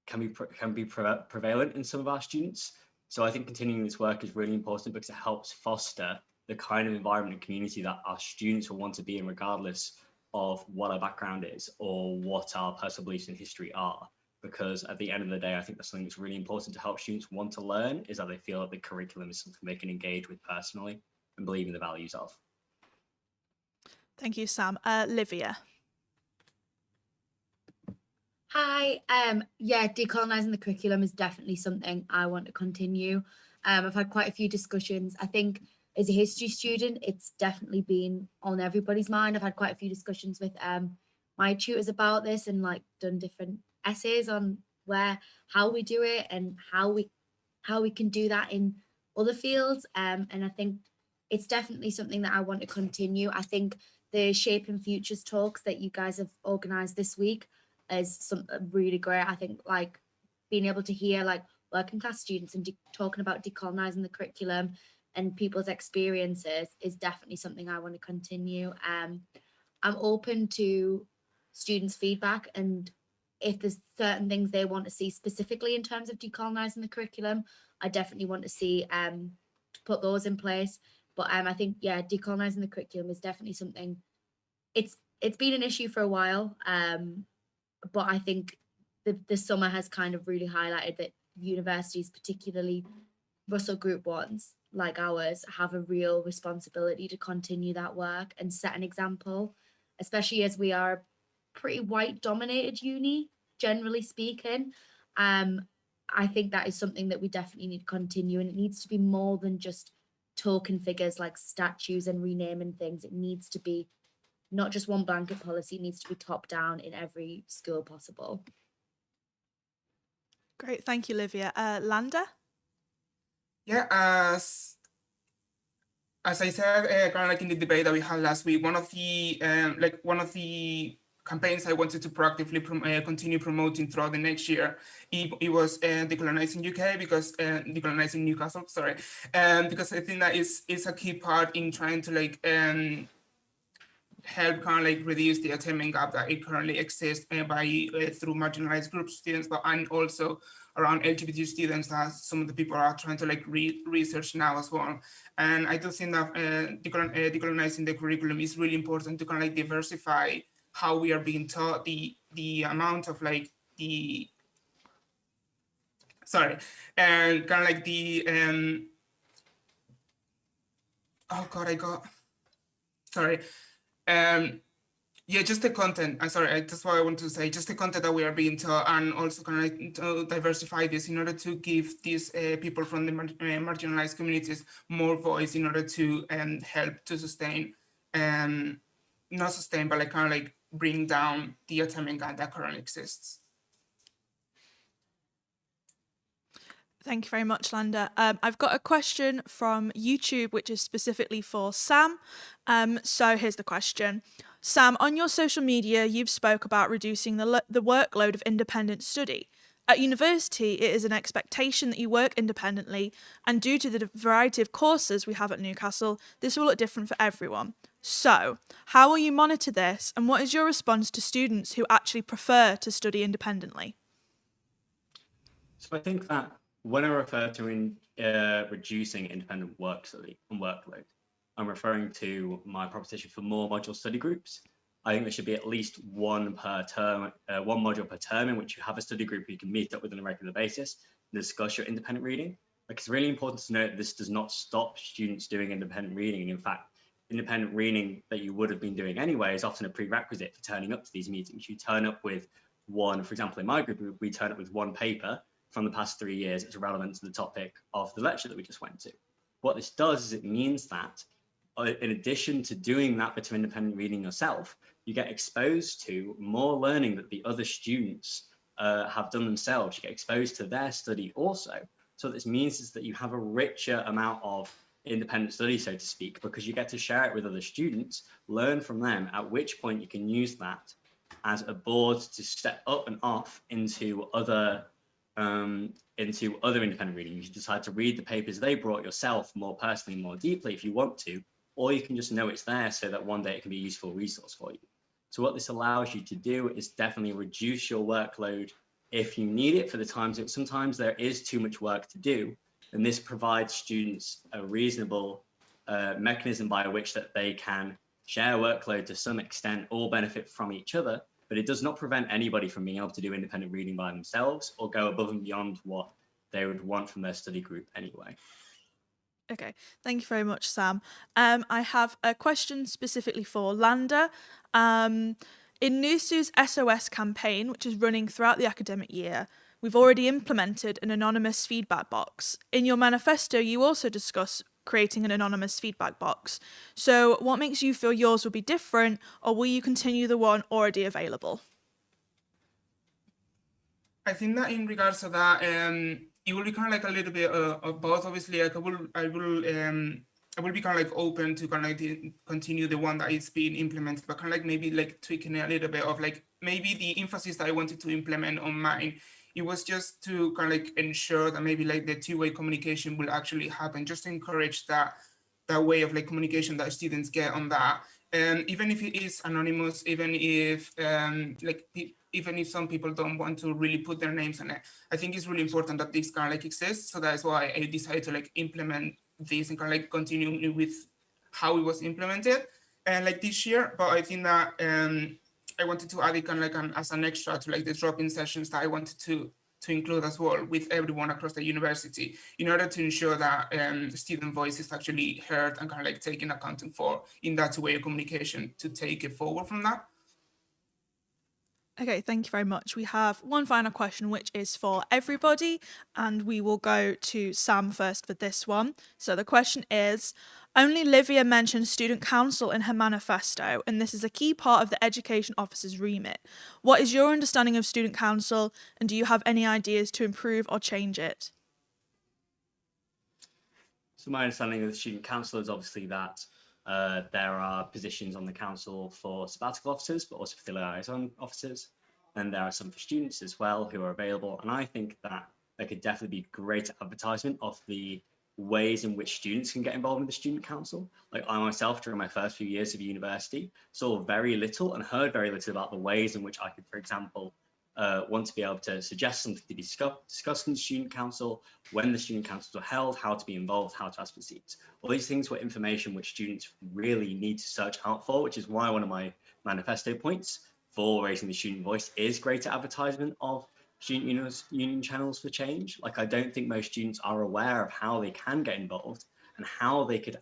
prevalent in some of our students. So I think continuing this work is really important because it helps foster the kind of environment and community that our students will want to be in, regardless of what our background is or what our personal beliefs in history are. Because at the end of the day, I think that's something that's really important to help students want to learn, is that they feel that the curriculum is something they can engage with personally and believe in the values of. Thank you, Sam. Livia. Hi. Yeah, decolonising the curriculum is definitely something I want to continue. I've had quite a few discussions. I think as a history student, it's definitely been on everybody's mind. I've had quite a few discussions with my tutors about this and like done different essays on how we do it and how we can do that in other fields. And I think it's definitely something that I want to continue. I think the Shaping Futures talks that you guys have organised this week is something really great. I think like being able to hear like working class students and talking about decolonising the curriculum and people's experiences is definitely something I want to continue. I'm open to students' feedback, and if there's certain things they want to see specifically in terms of decolonising the curriculum, I definitely want to see put those in place. But I think, yeah, decolonising the curriculum is definitely something. It's been an issue for a while, but I think the summer has kind of really highlighted that universities, particularly Russell Group ones like ours, have a real responsibility to continue that work and set an example, especially as we are a pretty white-dominated uni, generally speaking. I think that is something that we definitely need to continue, and it needs to be more than just token figures like statues and renaming things. It needs to be not just one blanket policy, it needs to be top down in every school possible. Great, thank you, Livia. Landa? Yeah, as I said, kind of like in the debate that we had last week, one of the campaigns I wanted to proactively continue promoting throughout the next year, it was decolonizing UK, because decolonizing Newcastle, sorry, because I think that is a key part in trying to like help kind of like reduce the attainment gap that it currently exists through marginalized groups of students, but and also around LGBT students, that some of the people are trying to like research now as well. And I do think that decolonizing the curriculum is really important to kind of like diversify how we are being taught, the amount of like the, sorry, and kind of like the, oh God, sorry. Yeah, just the content. I'm sorry, that's what I want to say. Just the content that we are being taught, and also kind of like to diversify this in order to give these people from the marginalized communities more voice, in order to help to sustain, not sustain, but like kind of like bring down the attainment gap that currently exists. Thank you very much, Landa. I've got a question from YouTube, which is specifically for Sam. So here's the question. Sam, on your social media, you've spoke about reducing the workload of independent study. At university, it is an expectation that you work independently, and due to the variety of courses we have at Newcastle, this will look different for everyone. So, how will you monitor this, and what is your response to students who actually prefer to study independently? So I think that when I refer to reducing independent work study and workload, I'm referring to my proposition for more module study groups. I think there should be at least one per term, one module per term, in which you have a study group you can meet up with on a regular basis and discuss your independent reading. Like, it's really important to note that this does not stop students doing independent reading. And in fact, independent reading that you would have been doing anyway is often a prerequisite for turning up to these meetings. You turn up with one, for example, in my group, we turn up with one paper from the past 3 years that's relevant to the topic of the lecture that we just went to. What this does is it means that in addition to doing that bit of independent reading yourself, you get exposed to more learning that the other students have done themselves. You get exposed to their study also. So what this means is that you have a richer amount of independent study, so to speak, because you get to share it with other students, learn from them, at which point you can use that as a board to step up and off into other independent reading. You can decide to read the papers they brought yourself more personally, more deeply if you want to, or you can just know it's there so that one day it can be a useful resource for you. So what this allows you to do is definitely reduce your workload if you need it for the times that sometimes there is too much work to do, then this provides students a reasonable mechanism by which that they can share workload to some extent or benefit from each other, but it does not prevent anybody from being able to do independent reading by themselves or go above and beyond what they would want from their study group anyway. Okay, thank you very much, Sam. I have a question specifically for Landa. In NUSU's SOS campaign, which is running throughout the academic year, we've already implemented an anonymous feedback box. In your manifesto, you also discuss creating an anonymous feedback box. So what makes you feel yours will be different, or will you continue the one already available? I think that in regards to that, it will be kind of like a little bit of both. Obviously, like I will be kind of like open to kind of like continue the one that is being implemented, but kind of like maybe like tweaking it a little bit of like maybe the emphasis that I wanted to implement on mine. It was just to kind of like ensure that maybe like the two-way communication will actually happen, just to encourage that way of like communication that students get on that. Even if it is anonymous, even if even if some people don't want to really put their names on it, I think it's really important that this kind of like exists. So that's why I decided to like implement this and kind of like continue with how it was implemented and like this year. But I think that I wanted to add it kind of like as an extra to like the drop-in sessions that I wanted to include as well with everyone across the university in order to ensure that student voice is actually heard and kind of like taken accounting for in that way of communication to take it forward from that. Okay, thank you very much. We have one final question, which is for everybody, and we will go to Sam first for this one. So the question is, only Livia mentioned student council in her manifesto, and this is a key part of the education officer's remit. What is your understanding of student council, and do you have any ideas to improve or change it? So my understanding of the student council is obviously that there are positions on the council for sabbatical officers, but also for the liaison officers. And there are some for students as well who are available. And I think that there could definitely be greater advertisement of the ways in which students can get involved in the student council. Like I myself, during my first few years of university, saw very little and heard very little about the ways in which I could, for example, want to be able to suggest something to be discussed in the student council, when the student councils were held, how to be involved, how to ask for seats. All these things were information which students really need to search out for, which is why one of my manifesto points for raising the student voice is greater advertisement of student union channels for change. Like I don't think most students are aware of how they can get involved and how they could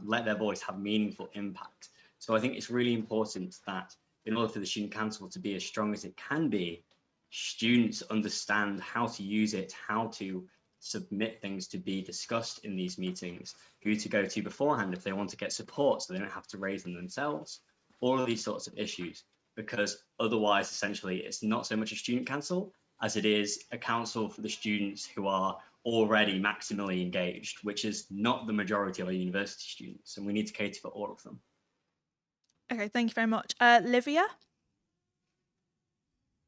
let their voice have meaningful impact. So I think it's really important that in order for the student council to be as strong as it can be, students understand how to use it, how to submit things to be discussed in these meetings, who to go to beforehand if they want to get support so they don't have to raise them themselves, all of these sorts of issues, because otherwise, essentially, it's not so much a student council as it is a council for the students who are already maximally engaged, which is not the majority of our university students, and we need to cater for all of them. Okay, thank you very much. Livia?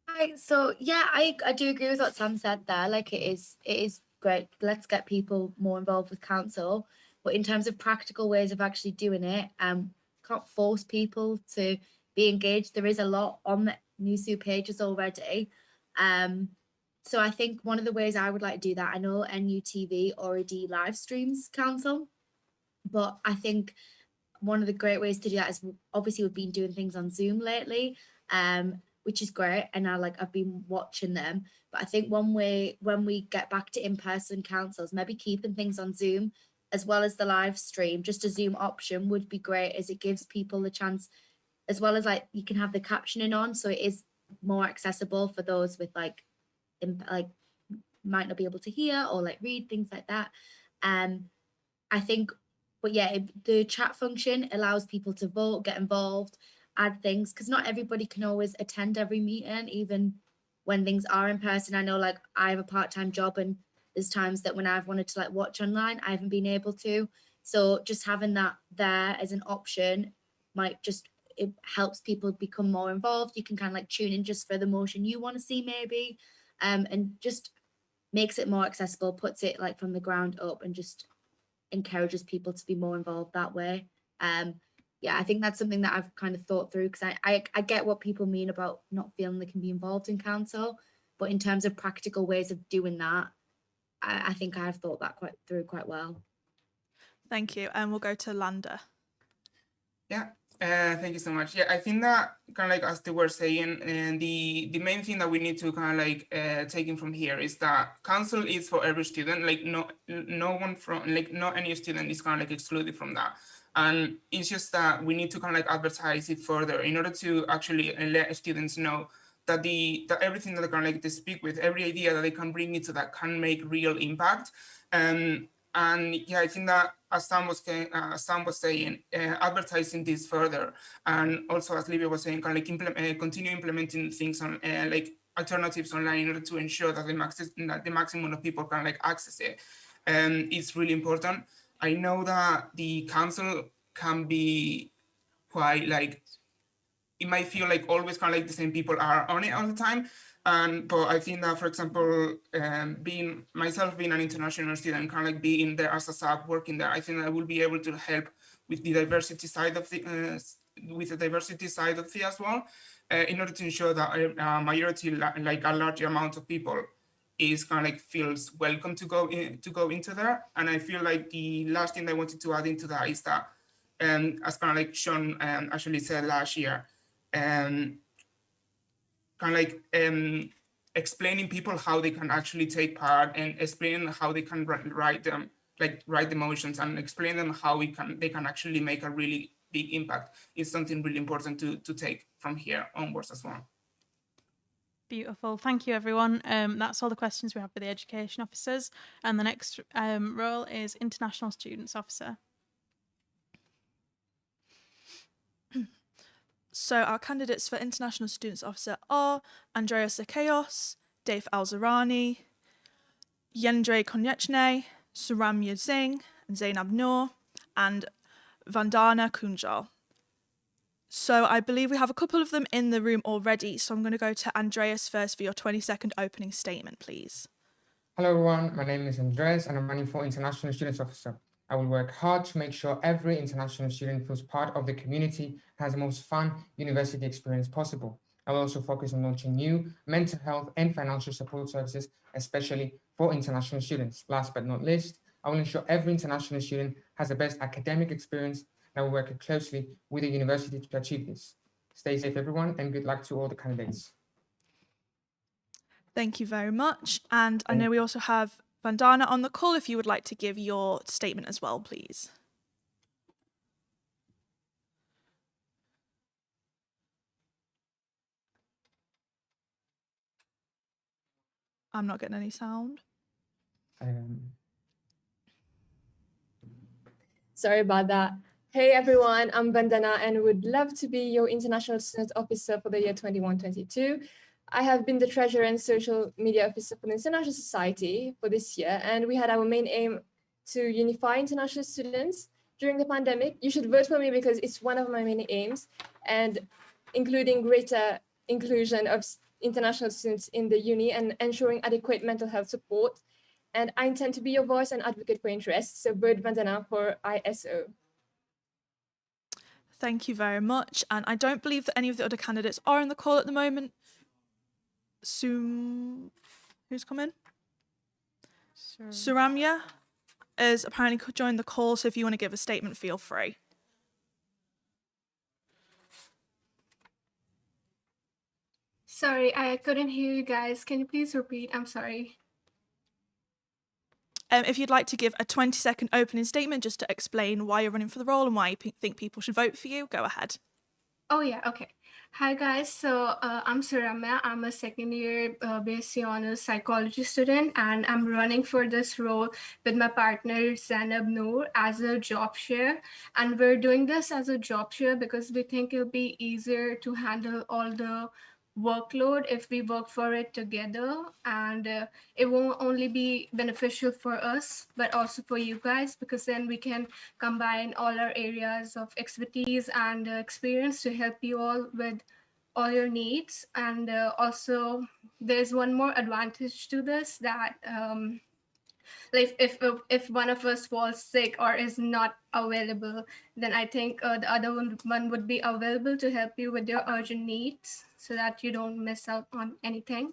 Hi, so yeah, I do agree with what Sam said there. Like it is great. Let's get people more involved with council. But in terms of practical ways of actually doing it, can't force people to be engaged. There is a lot on the NUSU pages already. So I think one of the ways I would like to do that, I know NUTV already live streams council, but I think one of the great ways to do that is obviously we've been doing things on Zoom lately, which is great, and I've been watching them. But I think one way when we get back to in-person councils, maybe keeping things on Zoom as well as the live stream, just a Zoom option would be great, as it gives people the chance, as well as like you can have the captioning on, so it is more accessible for those with like might not be able to hear or like read, things like that. I think, but yeah, the chat function allows people to vote, get involved, add things, because not everybody can always attend every meeting, even when things are in person. I know like I have a part-time job, and there's times that when I've wanted to like watch online, I haven't been able to. So just having that there as an option it helps people become more involved. You can kind of like tune in just for the motion you want to see maybe, and just makes it more accessible, puts it like from the ground up, and just encourages people to be more involved that way. Yeah, I think that's something that I've kind of thought through, because I get what people mean about not feeling they can be involved in council. But in terms of practical ways of doing that, I think I have thought that through quite well. Thank you. And we'll go to Landa. Yeah, thank you so much. Yeah, I think that kind of like as they were saying, and the main thing that we need to kind of like taking from here is that council is for every student. Like no one from like not any student is kind of like excluded from that. And it's just that we need to kind of like advertise it further in order to actually let students know that that everything that they can like they speak with, every idea that they can bring into that can make real impact. And yeah, I think that as Sam was saying, advertising this further, and also as Livia was saying, kind of like continue implementing things on like alternatives online in order to ensure that the maximum of people can like access it. It's really important. I know that the council can be quite like, it might feel like always kind of like the same people are on it all the time. But I think that, for example, being an international student, kind of like being there as a sub working there, I think I will be able to help with the diversity side of the as well, in order to ensure that a majority, like a large amount of people, is kind of like feels welcome to go into there. And I feel like the last thing I wanted to add into that is that, as kind of like Sean actually said last year, kind of like explaining people how they can actually take part and explaining how they can write the motions and explain them how they can actually make a really big impact is something really important to take from here onwards as well. Beautiful. Thank you, everyone. That's all the questions we have for the education officers. And the next role is International Students Officer. So our candidates for International Students Officer are Andrea Sakaios, Dave Alzarani, Yendre Konyechne, Suramya Singh, Zainab Noor, and Vandana Kunjal. So I believe we have a couple of them in the room already, so I'm going to go to Andreas first for your 20-second opening statement, please. Hello everyone, my name is Andreas and I'm running for International Students Officer. I will work hard to make sure every international student feels part of the community and has the most fun university experience possible. I will also focus on launching new mental health and financial support services, especially for international students. Last but not least, I will ensure every international student has the best academic experience, and I will work closely with the university to achieve this. Stay safe everyone, and good luck to all the candidates. Thank you very much. And I know we also have Vandana on the call if you would like to give your statement as well, please. I'm not getting any sound. Sorry about that. Hey everyone, I'm Vandana and would love to be your International Student Officer for the year 21-22. I have been the Treasurer and Social Media Officer for the International Society for this year, and we had our main aim to unify international students during the pandemic. You should vote for me because it's one of my many aims, and including greater inclusion of international students in the uni and ensuring adequate mental health support. And I intend to be your voice and advocate for interests, so vote Vandana for ISO. Thank you very much. And I don't believe that any of the other candidates are in the call at the moment. Who's coming? Suramya is apparently joined the call, so if you want to give a statement, feel free. Sorry, I couldn't hear you guys. Can you please repeat? I'm sorry. If you'd like to give a 20-second opening statement just to explain why you're running for the role and why you think people should vote for you, go ahead. Oh yeah, okay. Hi guys, so I'm Suramya. I'm a second year BSc Honors Psychology student, and I'm running for this role with my partner Zainab Noor as a job share. And we're doing this as a job share because we think it'll be easier to handle all the workload if we work for it together, and it won't only be beneficial for us but also for you guys, because then we can combine all our areas of expertise and experience to help you all with all your needs. And also there's one more advantage to this, that like if one of us falls sick or is not available, then I think the other one would be available to help you with your urgent needs so that you don't miss out on anything.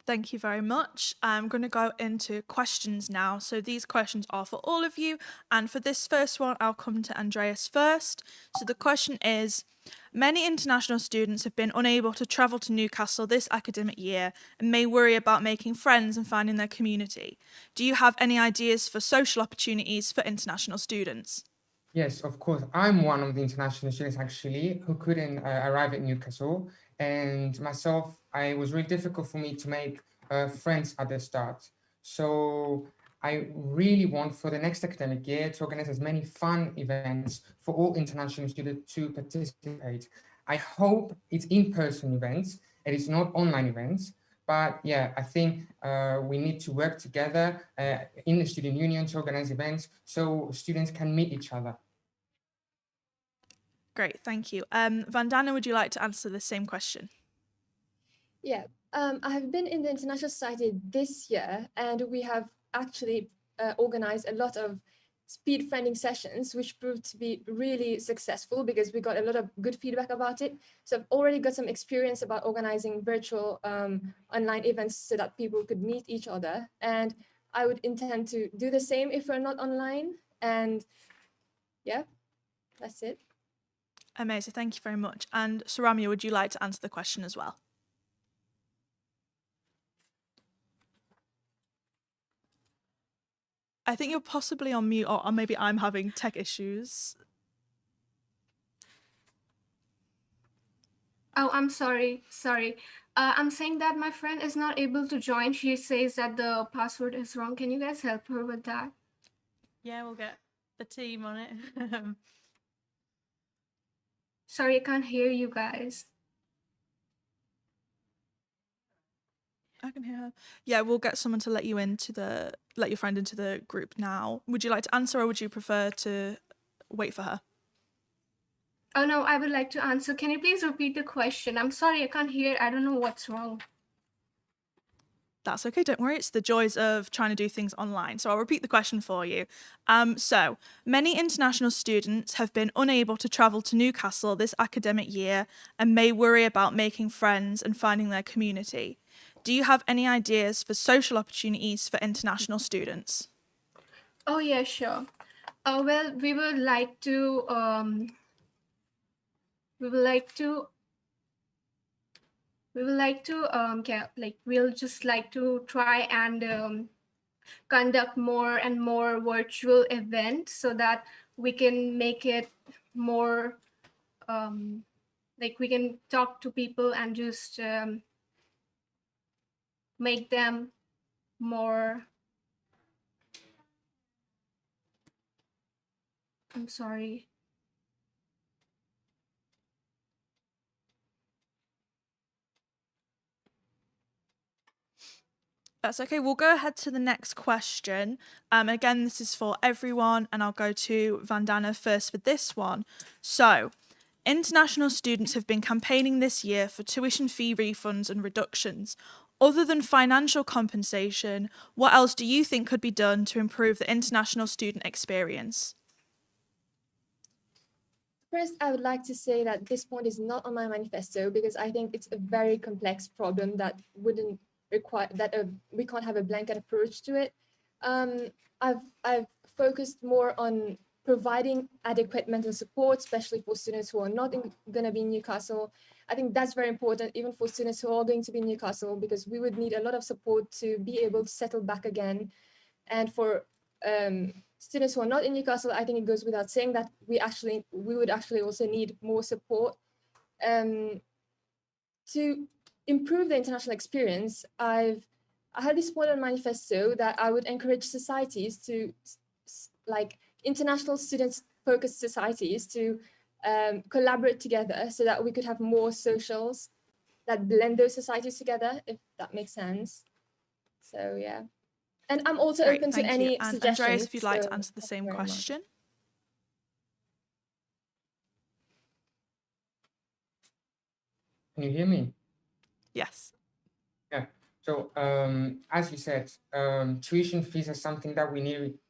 Thank you very much. I'm going to go into questions now. So these questions are for all of you. And for this first one, I'll come to Andreas first. So the question is, many international students have been unable to travel to Newcastle this academic year and may worry about making friends and finding their community. Do you have any ideas for social opportunities for international students? Yes, of course. I'm one of the international students actually who couldn't arrive at Newcastle. And myself, it was really difficult for me to make friends at the start. So I really want for the next academic year to organize as many fun events for all international students to participate. I hope it's in-person events and it's not online events. But yeah, I think we need to work together in the student union to organize events so students can meet each other. Great, thank you. Vandana, would you like to answer the same question? Yeah, I have been in the International Society this year, and we have actually organized a lot of speed friending sessions, which proved to be really successful because we got a lot of good feedback about it. So I've already got some experience about organizing virtual online events so that people could meet each other. And I would intend to do the same if we're not online. And yeah, that's it. Amazing, thank you very much. And Saramya, would you like to answer the question as well? I think you're possibly on mute, or maybe I'm having tech issues. Oh, I'm sorry. I'm saying that my friend is not able to join. She says that the password is wrong. Can you guys help her with that? Yeah, we'll get the team on it. Sorry, I can't hear you guys. I can hear her. Yeah, we'll get someone to let your friend into the group now. Would you like to answer, or would you prefer to wait for her? Oh no, I would like to answer. Can you please repeat the question? I'm sorry, I can't hear. I don't know what's wrong. That's okay, don't worry. It's the joys of trying to do things online. So I'll repeat the question for you. So many international students have been unable to travel to Newcastle this academic year and may worry about making friends and finding their community. Do you have any ideas for social opportunities for international students? Oh yeah, sure. Well, we would like to we'll just like to try and conduct more and more virtual events so that we can make it more we can talk to people and just make them more. I'm sorry. That's okay. We'll go ahead to the next question. Again, this is for everyone, and I'll go to Vandana first for this one. So, international students have been campaigning this year for tuition fee refunds and reductions. Other than financial compensation, what else do you think could be done to improve the international student experience? First, I would like to say that this point is not on my manifesto because I think it's a very complex problem that wouldn't require that we can't have a blanket approach to it. I've focused more on providing adequate mental support, especially for students who are not going to be in Newcastle. I think that's very important, even for students who are going to be in Newcastle, because we would need a lot of support to be able to settle back again. And for students who are not in Newcastle, I think it goes without saying that we would actually also need more support. To improve the international experience, I had this point on manifesto that I would encourage societies to, like international students-focused societies, to collaborate together so that we could have more socials that blend those societies together, if that makes sense. So yeah. And I'm also open to any suggestions. Andreas, if you'd like to answer the same question. Can you hear me? Yes. Yeah. So as you said, tuition fees are something that we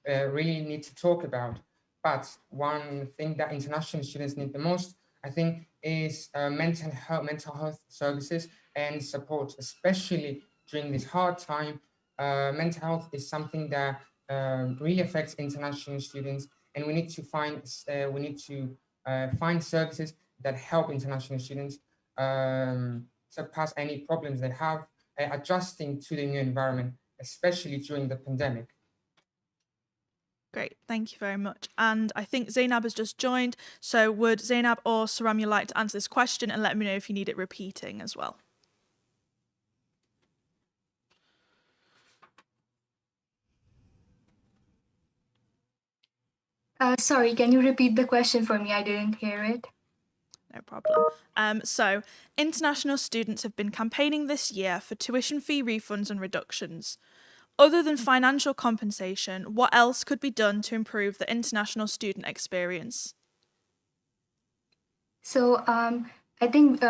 really need to talk about. But one thing that international students need the most, I think, is mental health services and support, especially during this hard time. Mental health is something that really affects international students, and we need to find services that help international students surpass any problems they have, adjusting to the new environment, especially during the pandemic. Great, thank you very much. And I think Zainab has just joined, so would Zainab or Saramya like to answer this question and let me know if you need it repeating as well? Sorry, can you repeat the question for me? I didn't hear it. No problem. So, international students have been campaigning this year for tuition fee refunds and reductions. Other than financial compensation, what else could be done to improve the international student experience? So I think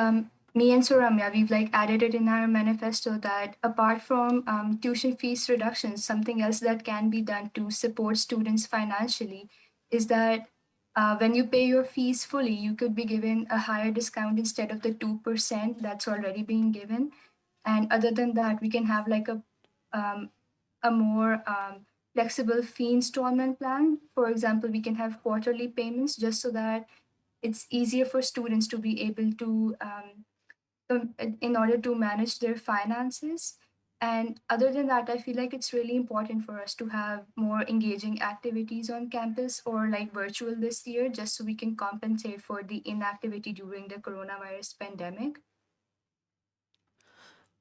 me and Suramya, we've like added it in our manifesto that apart from tuition fees reductions, something else that can be done to support students financially is that when you pay your fees fully, you could be given a higher discount instead of the 2% that's already being given. And other than that, we can have like a more flexible fee installment plan. For example, we can have quarterly payments just so that it's easier for students to be able to, in order to manage their finances. And other than that, I feel like it's really important for us to have more engaging activities on campus or like virtual this year, just so we can compensate for the inactivity during the coronavirus pandemic.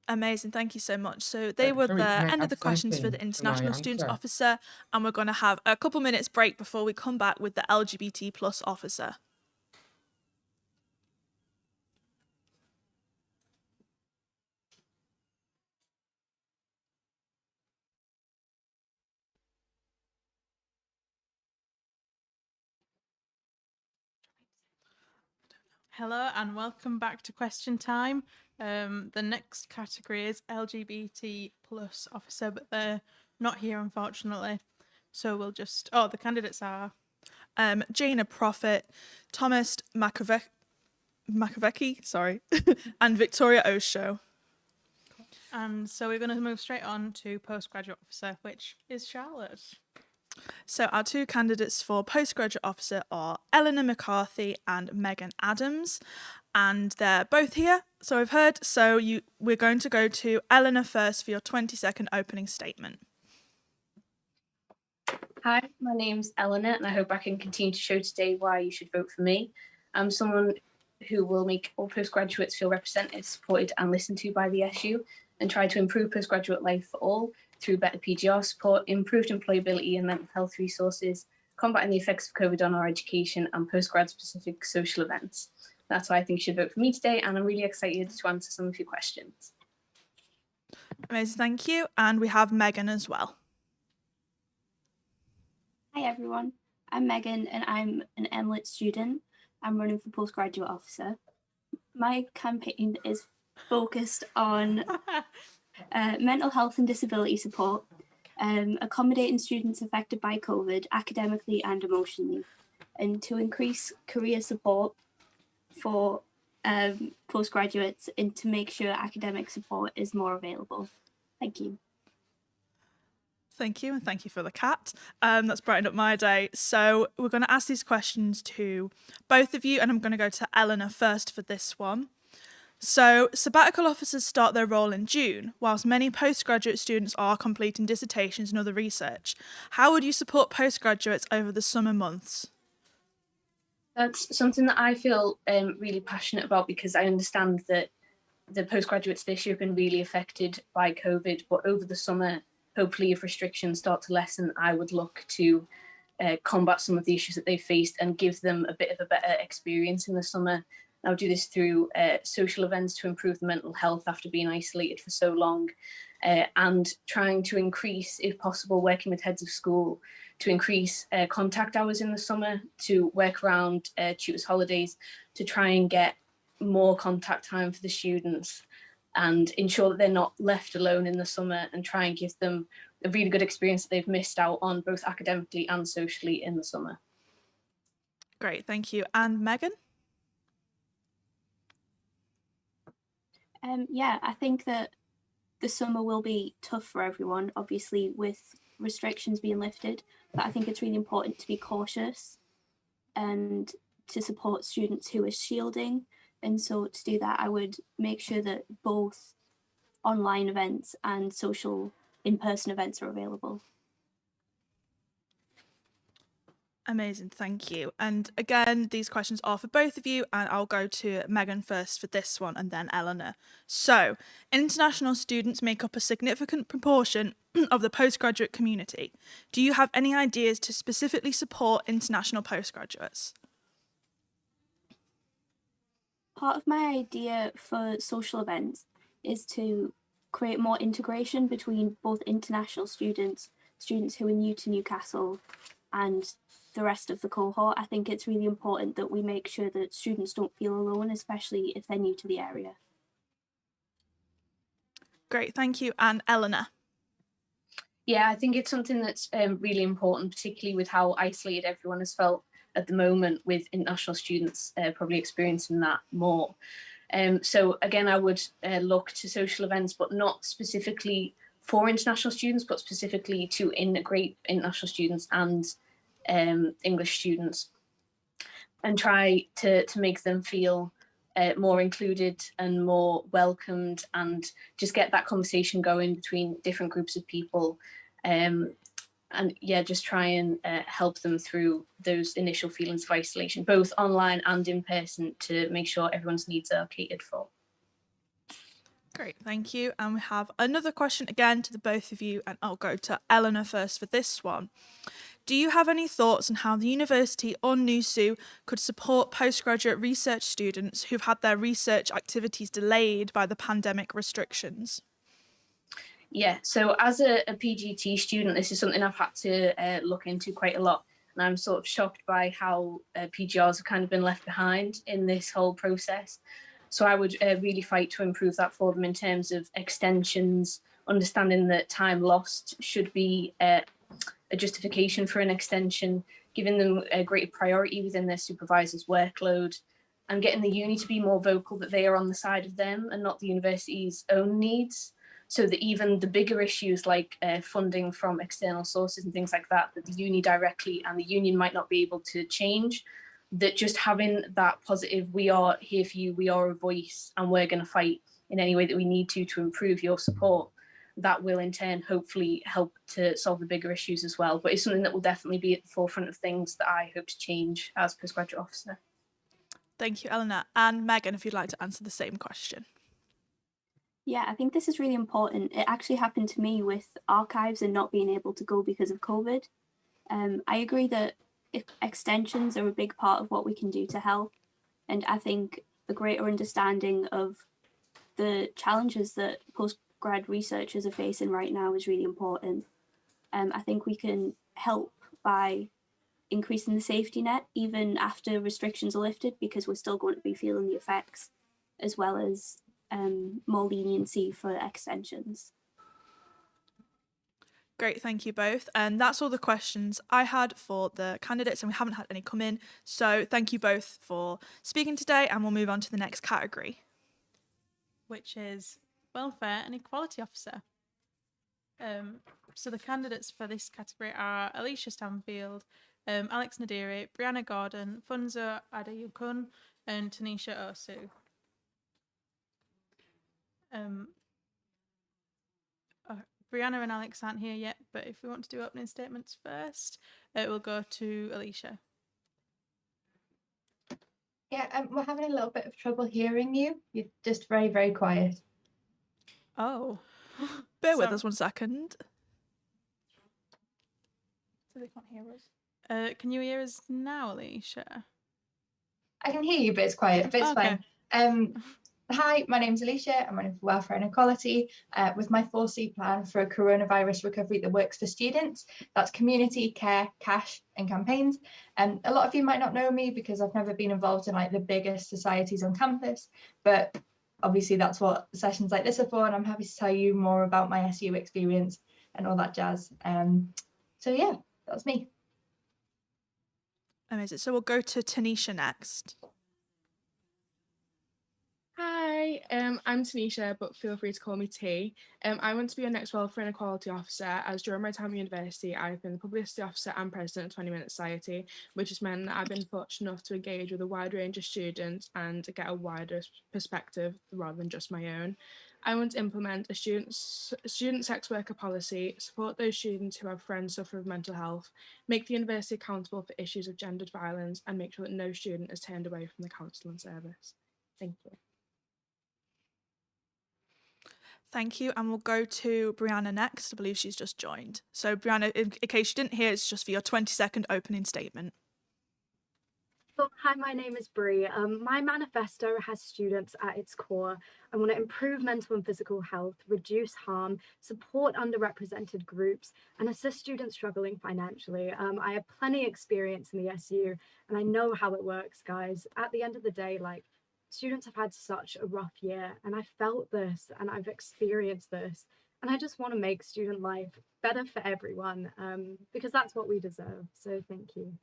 Amazing, thank you so much. So they were Sorry, the can I end of add the questions for something the to my International Students answer? Officer, and we're going to have a couple minutes break before we come back with the LGBT plus officer. Hello and welcome back to question time. The next category is LGBT plus officer, but they're not here unfortunately. So we'll just, the candidates are Jaina Prophet, Thomas Makovecki, sorry, and Victoria Osho. And so we're going to move straight on to postgraduate officer, which is Charlotte. So our two candidates for postgraduate officer are Eleanor McCarthy and Megan Adams, and they're both here, so I've heard. So we're going to go to Eleanor first for your 20-second opening statement. Hi, my name's Eleanor, and I hope I can continue to show today why you should vote for me. I'm someone who will make all postgraduates feel represented, supported, and listened to by the SU, and try to improve postgraduate life for all through better PGR support, improved employability and mental health resources, combating the effects of COVID on our education, and postgrad specific social events. That's why I think you should vote for me today, and I'm really excited to answer some of your questions. Amazing, thank you. And we have Megan as well. Hi everyone, I'm Megan and I'm an MLIT student. I'm running for postgraduate officer. My campaign is focused on mental health and disability support, accommodating students affected by COVID academically and emotionally, and to increase career support for postgraduates and to make sure academic support is more available. Thank you. Thank you, and thank you for the cat. That's brightened up my day. So we're going to ask these questions to both of you, and I'm going to go to Eleanor first for this one. So sabbatical officers start their role in June, whilst many postgraduate students are completing dissertations and other research. How would you support postgraduates over the summer months? That's something that I feel really passionate about, because I understand that the postgraduates this year have been really affected by COVID, but over the summer, hopefully if restrictions start to lessen, I would look to combat some of the issues that they faced and give them a bit of a better experience in the summer. I'll do this through social events to improve the mental health after being isolated for so long, and trying to increase, if possible, working with heads of school to increase contact hours in the summer, to work around tutors' holidays, to try and get more contact time for the students and ensure that they're not left alone in the summer, and try and give them a really good experience that they've missed out on both academically and socially in the summer. Great, thank you. And Megan? Yeah, I think that the summer will be tough for everyone, obviously with restrictions being lifted, but I think it's really important to be cautious and to support students who are shielding. And so to do that, I would make sure that both online events and social in-person events are available. Amazing, thank you. And again, these questions are for both of you, and I'll go to Megan first for this one and then Eleanor. So, international students make up a significant proportion of the postgraduate community. Do you have any ideas to specifically support international postgraduates? Part of my idea for social events is to create more integration between both international students, students who are new to Newcastle, and the rest of the cohort. I think it's really important that we make sure that students don't feel alone, especially if they're new to the area. Great, thank you. And Eleanor? Yeah, I think it's something that's really important, particularly with how isolated everyone has felt at the moment, with international students probably experiencing that more. So again, I would look to social events, but not specifically for international students, but specifically to integrate international students and English students, and try to make them feel more included and more welcomed, and just get that conversation going between different groups of people. And yeah, just try and help them through those initial feelings of isolation, both online and in person, to make sure everyone's needs are catered for. Great, thank you. And we have another question again to the both of you, and I'll go to Eleanor first for this one. Do you have any thoughts on how the university or NUSU could support postgraduate research students who've had their research activities delayed by the pandemic restrictions? Yeah, so as a PGT student, this is something I've had to look into quite a lot. And I'm sort of shocked by how PGRs have kind of been left behind in this whole process. So I would really fight to improve that for them in terms of extensions, understanding that time lost should be a justification for an extension, giving them a greater priority within their supervisor's workload, and getting the uni to be more vocal that they are on the side of them and not the university's own needs. So that even the bigger issues like funding from external sources and things like that, that the uni directly and the union might not be able to change, that just having that positive, we are here for you, we are a voice, and we're going to fight in any way that we need to improve your support, that will in turn hopefully help to solve the bigger issues as well. But it's something that will definitely be at the forefront of things that I hope to change as postgraduate officer. Thank you, Eleanor. And Megan, if you'd like to answer the same question. Yeah, I think this is really important. It actually happened to me with archives and not being able to go because of COVID. I agree that extensions are a big part of what we can do to help. And I think the greater understanding of the challenges that postgrad researchers are facing right now is really important. I think we can help by increasing the safety net even after restrictions are lifted, because we're still going to be feeling the effects, as well as more leniency for extensions. Great, thank you both. And that's all the questions I had for the candidates, and we haven't had any come in. So thank you both for speaking today, and we'll move on to the next category, which is Welfare and Equality Officer. So the candidates for this category are Alicia Stanfield, Alex Nadiri, Brianna Gordon, Funzo Adeyukun, and Tanisha Osu. Brianna and Alex aren't here yet, but if we want to do opening statements first, we'll go to Alicia. Yeah, we're having a little bit of trouble hearing you. You're just very, very quiet. Oh. Bear with us 1 second. So they can't hear us. Can you hear us now, Alicia? I can hear you, but it's quiet, but it's fine. Hi, my name's Alicia. I'm running for Welfare and Equality with my 4C plan for a coronavirus recovery that works for students. That's community, care, cash and campaigns. And a lot of you might not know me because I've never been involved in like the biggest societies on campus, but obviously that's what sessions like this are for, and I'm happy to tell you more about my SU experience and all that jazz. So yeah, that's me. Amazing. So we'll go to Tanisha next. Hi, Hi, I'm Tanisha, but feel free to call me T. I want to be your next Welfare and Equality Officer, as during my time at university, I've been the publicity officer and president of 20 Minute Society, which has meant that I've been fortunate enough to engage with a wide range of students and get a wider perspective rather than just my own. I want to implement a student sex worker policy, support those students who have friends suffer with mental health, make the university accountable for issues of gendered violence, and make sure that no student is turned away from the counselling service. Thank you. Thank you. And we'll go to Brianna next. I believe she's just joined. So Brianna, in case you didn't hear, it's just for your 20-second opening statement. Hi, my name is Bree. My manifesto has students at its core. I want to improve mental and physical health, reduce harm, support underrepresented groups, and assist students struggling financially. I have plenty of experience in the SU, and I know how it works, guys. At the end of the day, like, students have had such a rough year, and I felt this, and I've experienced this, and I just want to make student life better for everyone, because that's what we deserve. So thank you.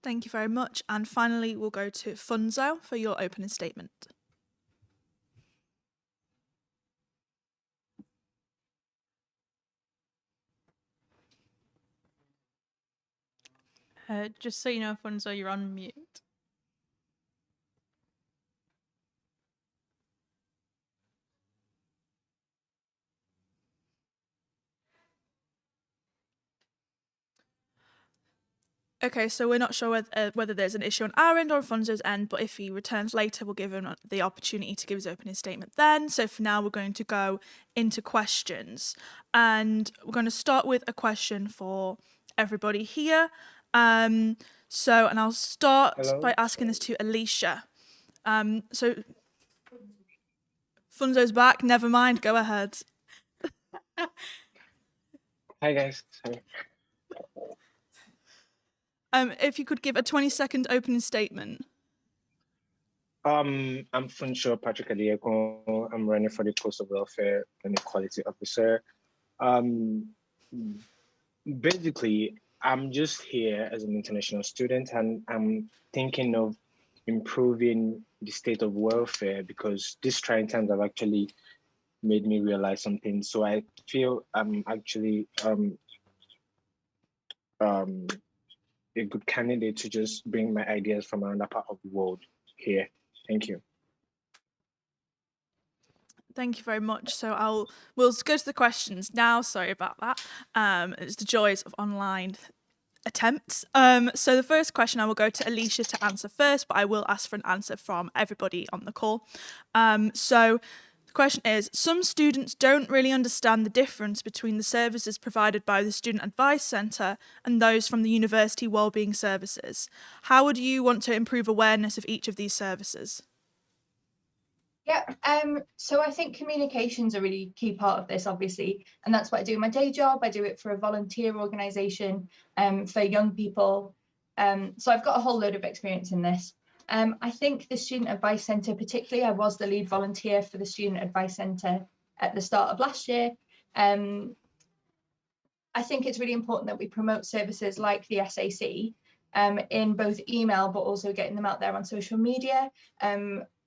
Thank you very much. And finally, we'll go to Funzo for your opening statement. Just so you know, Funzo, you're on mute. Okay, so we're not sure whether there's an issue on our end or on Funzo's end, but if he returns later, we'll give him the opportunity to give his opening statement then. So for now, we're going to go into questions. And we're going to start with a question for everybody here. And I'll start by asking this to Alicia. So Funzo's back, never mind, go ahead. Hi guys, sorry. If you could give a 20-second opening statement. I'm Funsho Patrick Adieko. I'm running for the Coastal Welfare and Equality Officer. Basically, I'm just here as an international student, and I'm thinking of improving the state of welfare because these trying times have actually made me realize something. So I feel I'm actually a good candidate to just bring my ideas from another part of the world here. Thank you. Thank you very much. So we'll go to the questions now. Sorry about that. It's the joys of online attempts. So the first question I will go to Alicia to answer first, but I will ask for an answer from everybody on the call. So the question is, some students don't really understand the difference between the services provided by the Student Advice Centre and those from the University Wellbeing Services. How would you want to improve awareness of each of these services? Yeah, so I think communication's a really key part of this, obviously, and that's what I do in my day job. I do it for a volunteer organisation for young people. So I've got a whole load of experience in this. I think the Student Advice Centre, particularly, I was the lead volunteer for the Student Advice Centre at the start of last year. I think it's really important that we promote services like the SAC in both email, but also getting them out there on social media.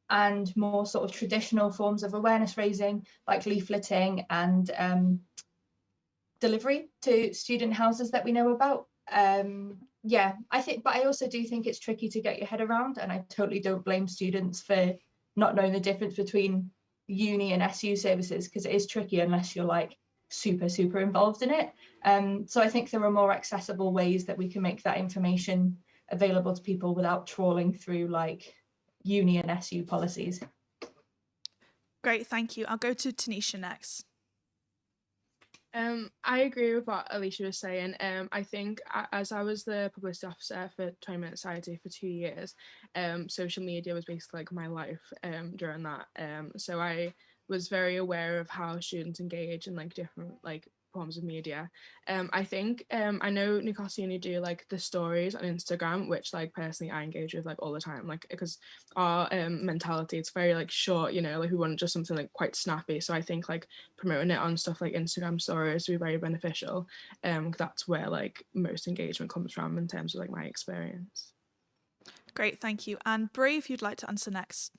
And more sort of traditional forms of awareness raising, like leafleting and delivery to student houses that we know about. Yeah, but I also do think it's tricky to get your head around, and I totally don't blame students for not knowing the difference between uni and SU services, because it is tricky unless you're like super involved in it. So I think there are more accessible ways that we can make that information available to people without trawling through like uni and SU policies. Great, thank you. I'll go to Tanisha next. I agree with what Alicia was saying. I think as I was the publicity officer for 20 Minute Society for 2 years, social media was basically like my life during that. So I was very aware of how students engage in like different like forms of media. I think I know Newcastle Uni do like the stories on Instagram, which like personally I engage with like all the time, like because our mentality, it's very like short, you know, like we want just something like quite snappy. So I think like promoting it on stuff like Instagram stories would be very beneficial. That's where like most engagement comes from in terms of like my experience. Great, thank you. And Bree, if you'd like to answer next.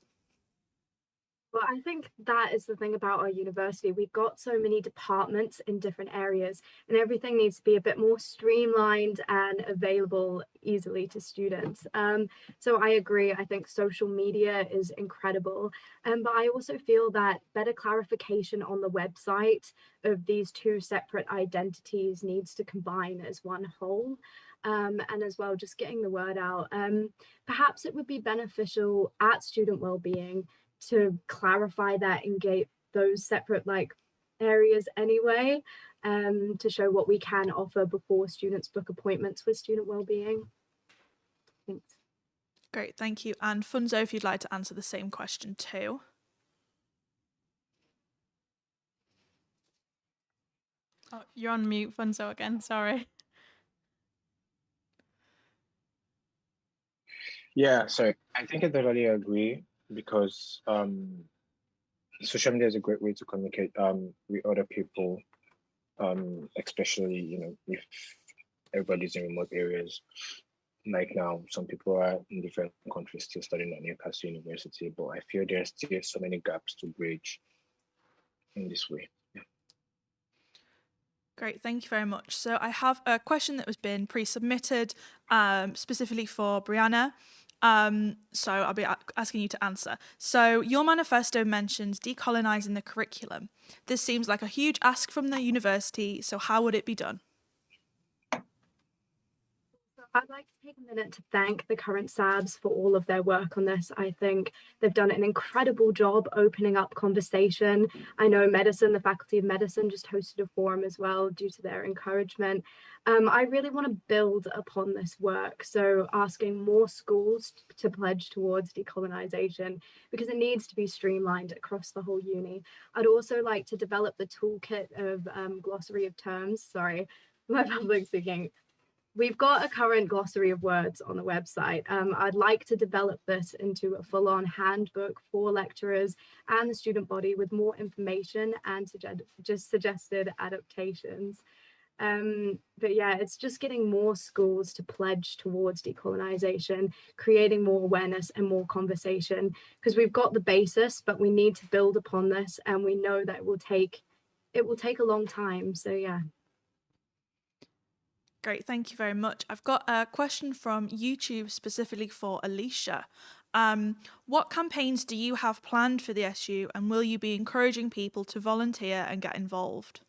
Well, I think that is the thing about our university. We've got so many departments in different areas, and everything needs to be a bit more streamlined and available easily to students. So I agree. I think social media is incredible. But I also feel that better clarification on the website of these two separate identities needs to combine as one whole. And as well, just getting the word out. Perhaps it would be beneficial at student wellbeing to clarify that and get those separate areas anyway, to show what we can offer before students book appointments with student wellbeing. Thanks. Great, thank you. And Funzo, if you'd like to answer the same question too. Oh, you're on mute, Funzo, again, sorry. Yeah, so I think I totally agree because social media is a great way to communicate with other people, especially if everybody's in remote areas. Like now, some people are in different countries still studying at Newcastle University, but I feel there's still so many gaps to bridge in this way. Yeah. Great, thank you very much. So I have a question that was been pre-submitted specifically for Brianna. So I'll be asking you to answer. So your manifesto mentions decolonising the curriculum. This seems like a huge ask from the university, so how would it be done? I'd like to take a minute to thank the current SABs for all of their work on this. I think they've done an incredible job opening up conversation. I know the Faculty of Medicine just hosted a forum as well due to their encouragement. I really want to build upon this work, so asking more schools to pledge towards decolonisation because it needs to be streamlined across the whole uni. I'd also like to develop the toolkit of glossary of terms. Sorry, my public speaking. We've got a current glossary of words on the website. I'd like to develop this into a full-on handbook for lecturers and the student body with more information and just suggested adaptations. But yeah, it's just getting more schools to pledge towards decolonisation, creating more awareness and more conversation, because we've got the basis, but we need to build upon this, and we know that it will take a long time. So yeah. Great, thank you very much. I've got a question from YouTube specifically for Alicia. What campaigns do you have planned for the SU, and will you be encouraging people to volunteer and get involved?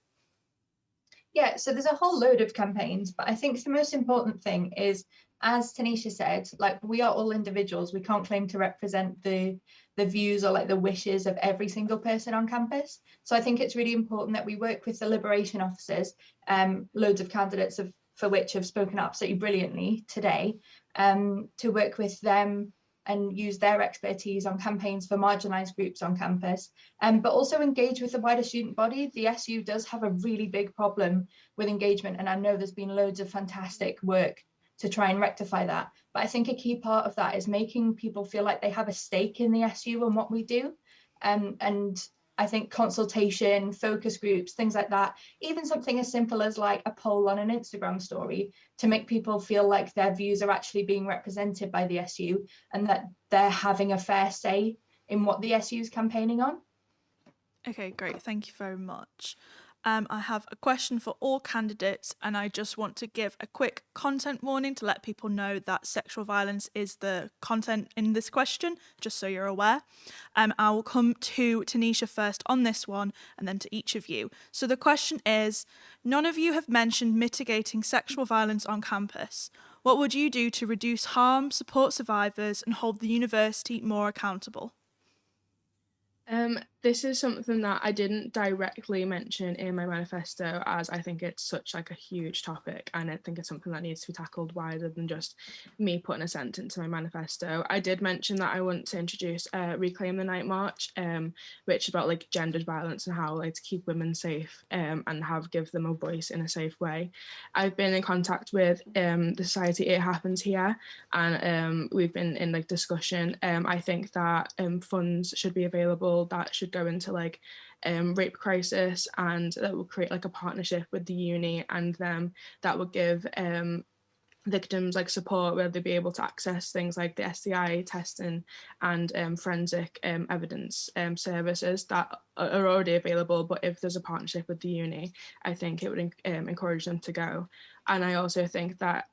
Yeah, so there's a whole load of campaigns, but I think the most important thing is, as Tanisha said, we are all individuals. We can't claim to represent the views or the wishes of every single person on campus. So I think it's really important that we work with the liberation officers, loads of candidates for which have spoken absolutely brilliantly today, to work with them and use their expertise on campaigns for marginalised groups on campus, but also engage with the wider student body. The SU does have a really big problem with engagement, and I know there's been loads of fantastic work to try and rectify that. But I think a key part of that is making people feel like they have a stake in the SU and what we do. And I think consultation, focus groups, things like that, even something as simple as a poll on an Instagram story to make people feel like their views are actually being represented by the SU and that they're having a fair say in what the SU is campaigning on. Okay, great. Thank you very much. I have a question for all candidates, and I just want to give a quick content warning to let people know that sexual violence is the content in this question, just so you're aware. I will come to Tanisha first on this one, and then to each of you. So the question is, none of you have mentioned mitigating sexual violence on campus. What would you do to reduce harm, support survivors, and hold the university more accountable? This is something that I didn't directly mention in my manifesto, as I think it's such a huge topic, and I think it's something that needs to be tackled wider than just me putting a sentence in my manifesto. I did mention that I want to introduce Reclaim the Night March, which is about gendered violence and how to keep women safe and give them a voice in a safe way. I've been in contact with the society It Happens Here, and we've been in discussion. I think that funds should be available that should go into rape crisis, and that will create a partnership with the uni and them that would give victims like support, where they'd be able to access things like the STI testing and forensic evidence services that are already available. But if there's a partnership with the uni, I think it would encourage them to go. And I also think that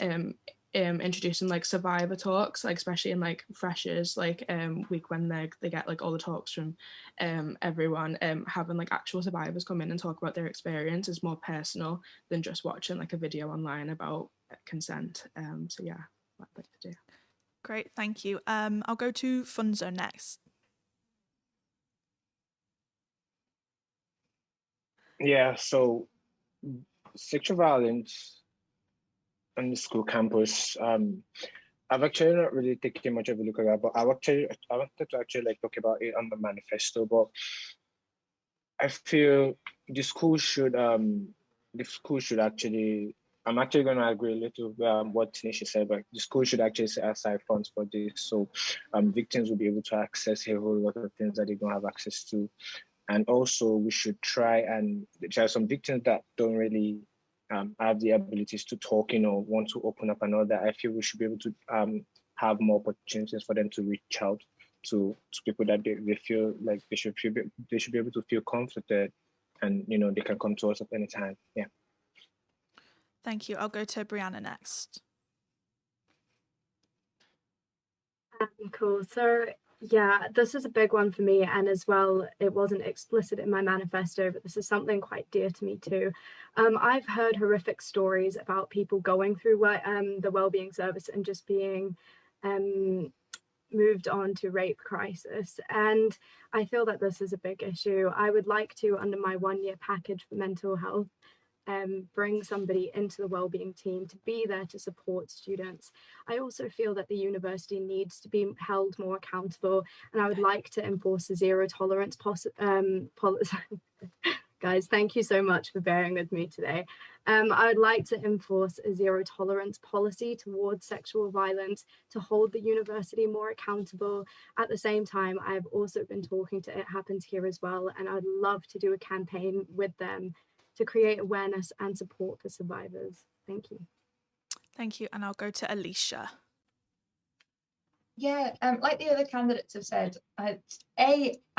introducing like survivor talks, like especially in like freshers like week when they get like all the talks from everyone, having like actual survivors come in and talk about their experience is more personal than just watching like a video online about consent. So yeah, what I'd like to do. Great, thank you. I'll go to Funzo next. Yeah, so sexual violence on the school campus, I've actually not really taken much of a look at that, but I wanted to actually like talk about it on the manifesto. But I feel the school should actually, I'm actually going to agree a little with what Tanisha said, but the school should actually set aside funds for this, so victims will be able to access a whole lot of things that they don't have access to. And also we should try, and there are some victims that don't really have the abilities to talk, want to open up and all that. I feel we should be able to have more opportunities for them to reach out to people that they feel like they should be able to feel comforted, and they can come to us at any time. Yeah. Thank you. I'll go to Brianna next. Cool. So yeah, this is a big one for me, and as well, it wasn't explicit in my manifesto, but this is something quite dear to me too. I've heard horrific stories about people going through the wellbeing service and just being moved on to rape crisis, and I feel that this is a big issue. I would like to, under my 1-year package for mental health, bring somebody into the wellbeing team to be there to support students. I also feel that the university needs to be held more accountable, and I would like to enforce a zero tolerance policy. Guys, thank you so much for bearing with me today. I would like to enforce a zero tolerance policy towards sexual violence to hold the university more accountable. At the same time, I've also been talking to It Happens Here as well, and I'd love to do a campaign with them to create awareness and support for survivors. Thank you. Thank you, and I'll go to Alicia. Yeah, like the other candidates have said, I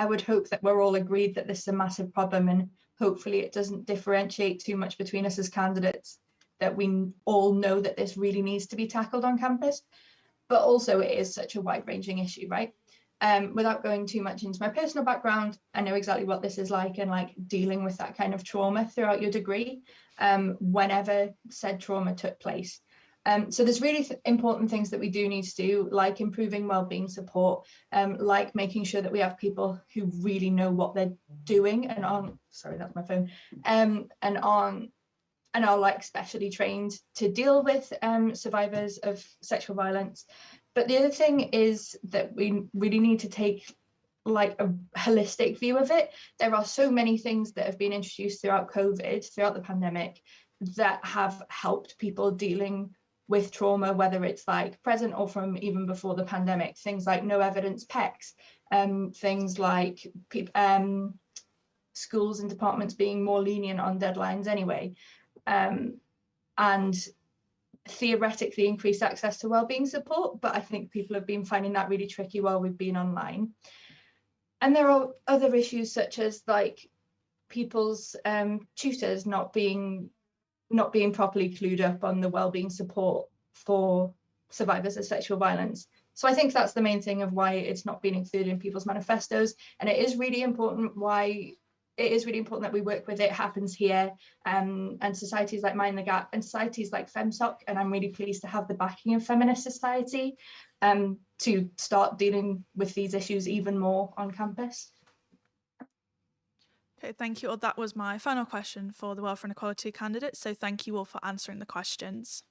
would hope that we're all agreed that this is a massive problem, and hopefully it doesn't differentiate too much between us as candidates, that we all know that this really needs to be tackled on campus. But also it is such a wide-ranging issue, right? Without going too much into my personal background, I know exactly what this is like, and like dealing with that kind of trauma throughout your degree, whenever said trauma took place. So there's really important things that we do need to do, like improving wellbeing support, like making sure that we have people who really know what they're doing and sorry, that's my phone, and are like specially trained to deal with survivors of sexual violence. But the other thing is that we really need to take like a holistic view of it. There are so many things that have been introduced throughout COVID, throughout the pandemic, that have helped people dealing with trauma, whether it's like present or from even before the pandemic. Things like no evidence PECs, things like schools and departments being more lenient on deadlines anyway, and theoretically increased access to wellbeing support. But I think people have been finding that really tricky while we've been online. And there are other issues such as like people's tutors not being properly clued up on the wellbeing support for survivors of sexual violence. So I think that's the main thing of why it's not been included in people's manifestos. And it is really important that we work with It Happens Here, and societies like Mind the Gap and societies like FemSoc. And I'm really pleased to have the backing of Feminist Society to start dealing with these issues even more on campus. Okay, thank you all. That was my final question for the Welfare and Equality candidates. So thank you all for answering the questions.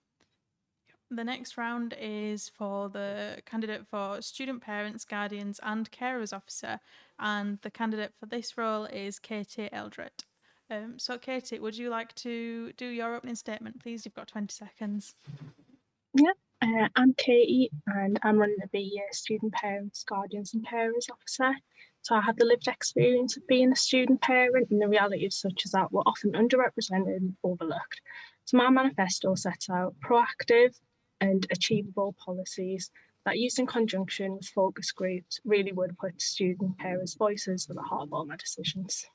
The next round is for the candidate for Student Parents, Guardians and Carers Officer, and the candidate for this role is Katie Eldred. So Katie, would you like to do your opening statement, please? You've got 20 seconds. Yeah, I'm Katie and I'm running to be a Student Parents, Guardians and Carers Officer. So I have the lived experience of being a student parent, and the reality is such as that we're often underrepresented and overlooked. So my manifesto sets out proactive, and achievable policies that, used in conjunction with focus groups, really would put student parents' voices at the heart of all my decisions.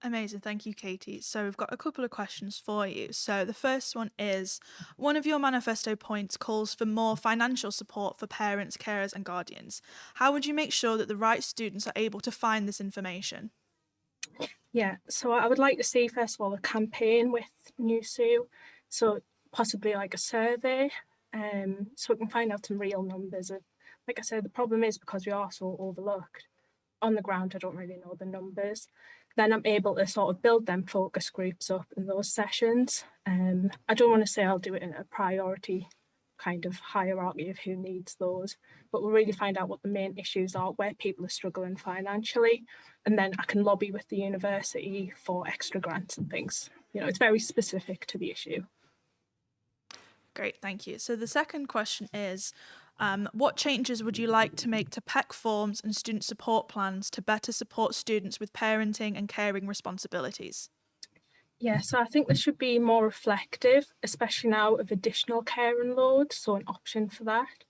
Amazing, thank you, Katie. So we've got a couple of questions for you. So the first one is, one of your manifesto points calls for more financial support for parents, carers and guardians. How would you make sure that the right students are able to find this information? Yeah, so I would like to see, first of all, a campaign with NUSU, so possibly like a survey, so we can find out some real numbers. Like I said, the problem is because we are so overlooked. On the ground, I don't really know the numbers. Then I'm able to sort of build them focus groups up in those sessions. I don't want to say I'll do it in a priority kind of hierarchy of who needs those, but we'll really find out what the main issues are, where people are struggling financially, and then I can lobby with the university for extra grants and things. You know, it's very specific to the issue. Great, thank you. So the second question is, what changes would you like to make to PEC forms and student support plans to better support students with parenting and caring responsibilities? Yeah, so I think this should be more reflective, especially now of additional caring load, so an option for that,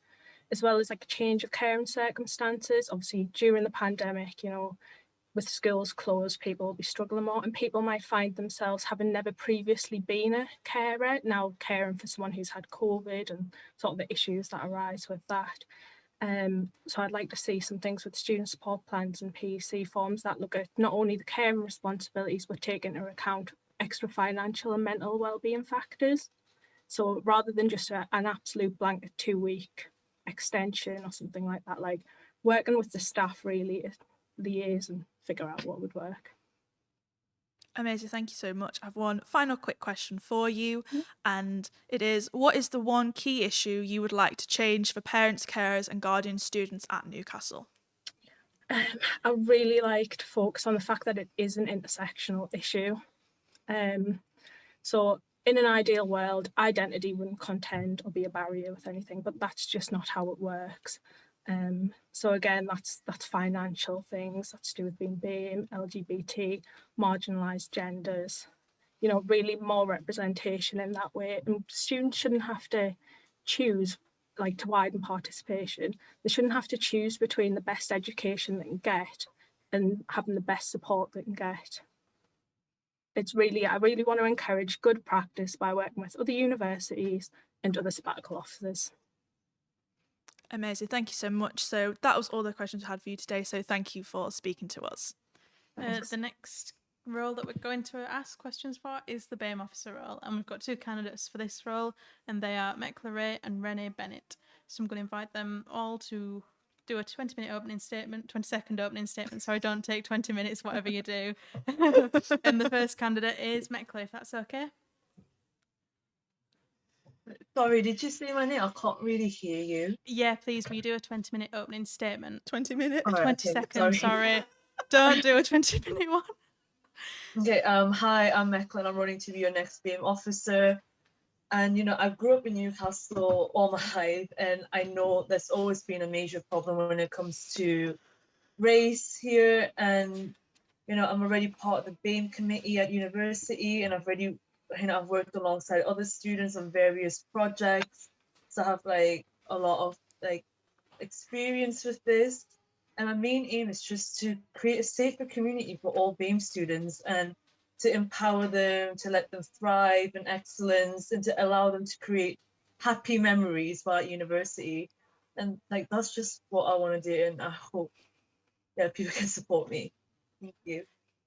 as well as like a change of caring circumstances. Obviously, during the pandemic, you know, with schools closed, people will be struggling more, and people might find themselves having never previously been a carer, now caring for someone who's had COVID and sort of the issues that arise with that. So I'd like to see some things with student support plans and PEC forms that look at not only the caring responsibilities, but take into account extra financial and mental wellbeing factors. So rather than just an absolute blanket 2-week extension or something like that, like working with the staff really to liaise and figure out what would work. Amazing, thank you so much. I have one final quick question for you, and it is, what is the one key issue you would like to change for parents, carers and guardian students at Newcastle? I really like to focus on the fact that it is an intersectional issue. So in an ideal world, identity wouldn't contend or be a barrier with anything, but that's just not how it works. So again, that's financial things, that's to do with being BAME, LGBT, marginalised genders, you know, really more representation in that way. And students shouldn't have to choose, like to widen participation, they shouldn't have to choose between the best education they can get and having the best support they can get. It's really, I really want to encourage good practice by working with other universities and other sabbatical officers. Amazing, thank you so much. So that was all the questions I had for you today, so thank you for speaking to us. The next role that we're going to ask questions for is the BAME officer role, and we've got 2 candidates for this role, and they are Mekla Ray and Renee Bennett. So I'm going to invite them all to do a 20-minute opening statement, 20-second opening statement, sorry, don't take 20 minutes, whatever you do. And the first candidate is Mekla, if that's okay. Sorry, did you say my name? I can't really hear you. Yeah, please, will you do a 20-minute opening statement? 20 minutes? All right, 20 okay, seconds, sorry. Don't do a 20-minute one. Okay, hi, I'm Mekla and I'm running to be your next BAME officer. And, you know, I grew up in Newcastle all my life, and I know there's always been a major problem when it comes to race here. And, you know, I'm already part of the BAME committee at university, and I've worked alongside other students on various projects. So I have like a lot of like experience with this. And my main aim is just to create a safer community for all BAME students and to empower them, to let them thrive in excellence, and to allow them to create happy memories while at university. And like, that's just what I want to do. And I hope, yeah, people can support me. Thank you.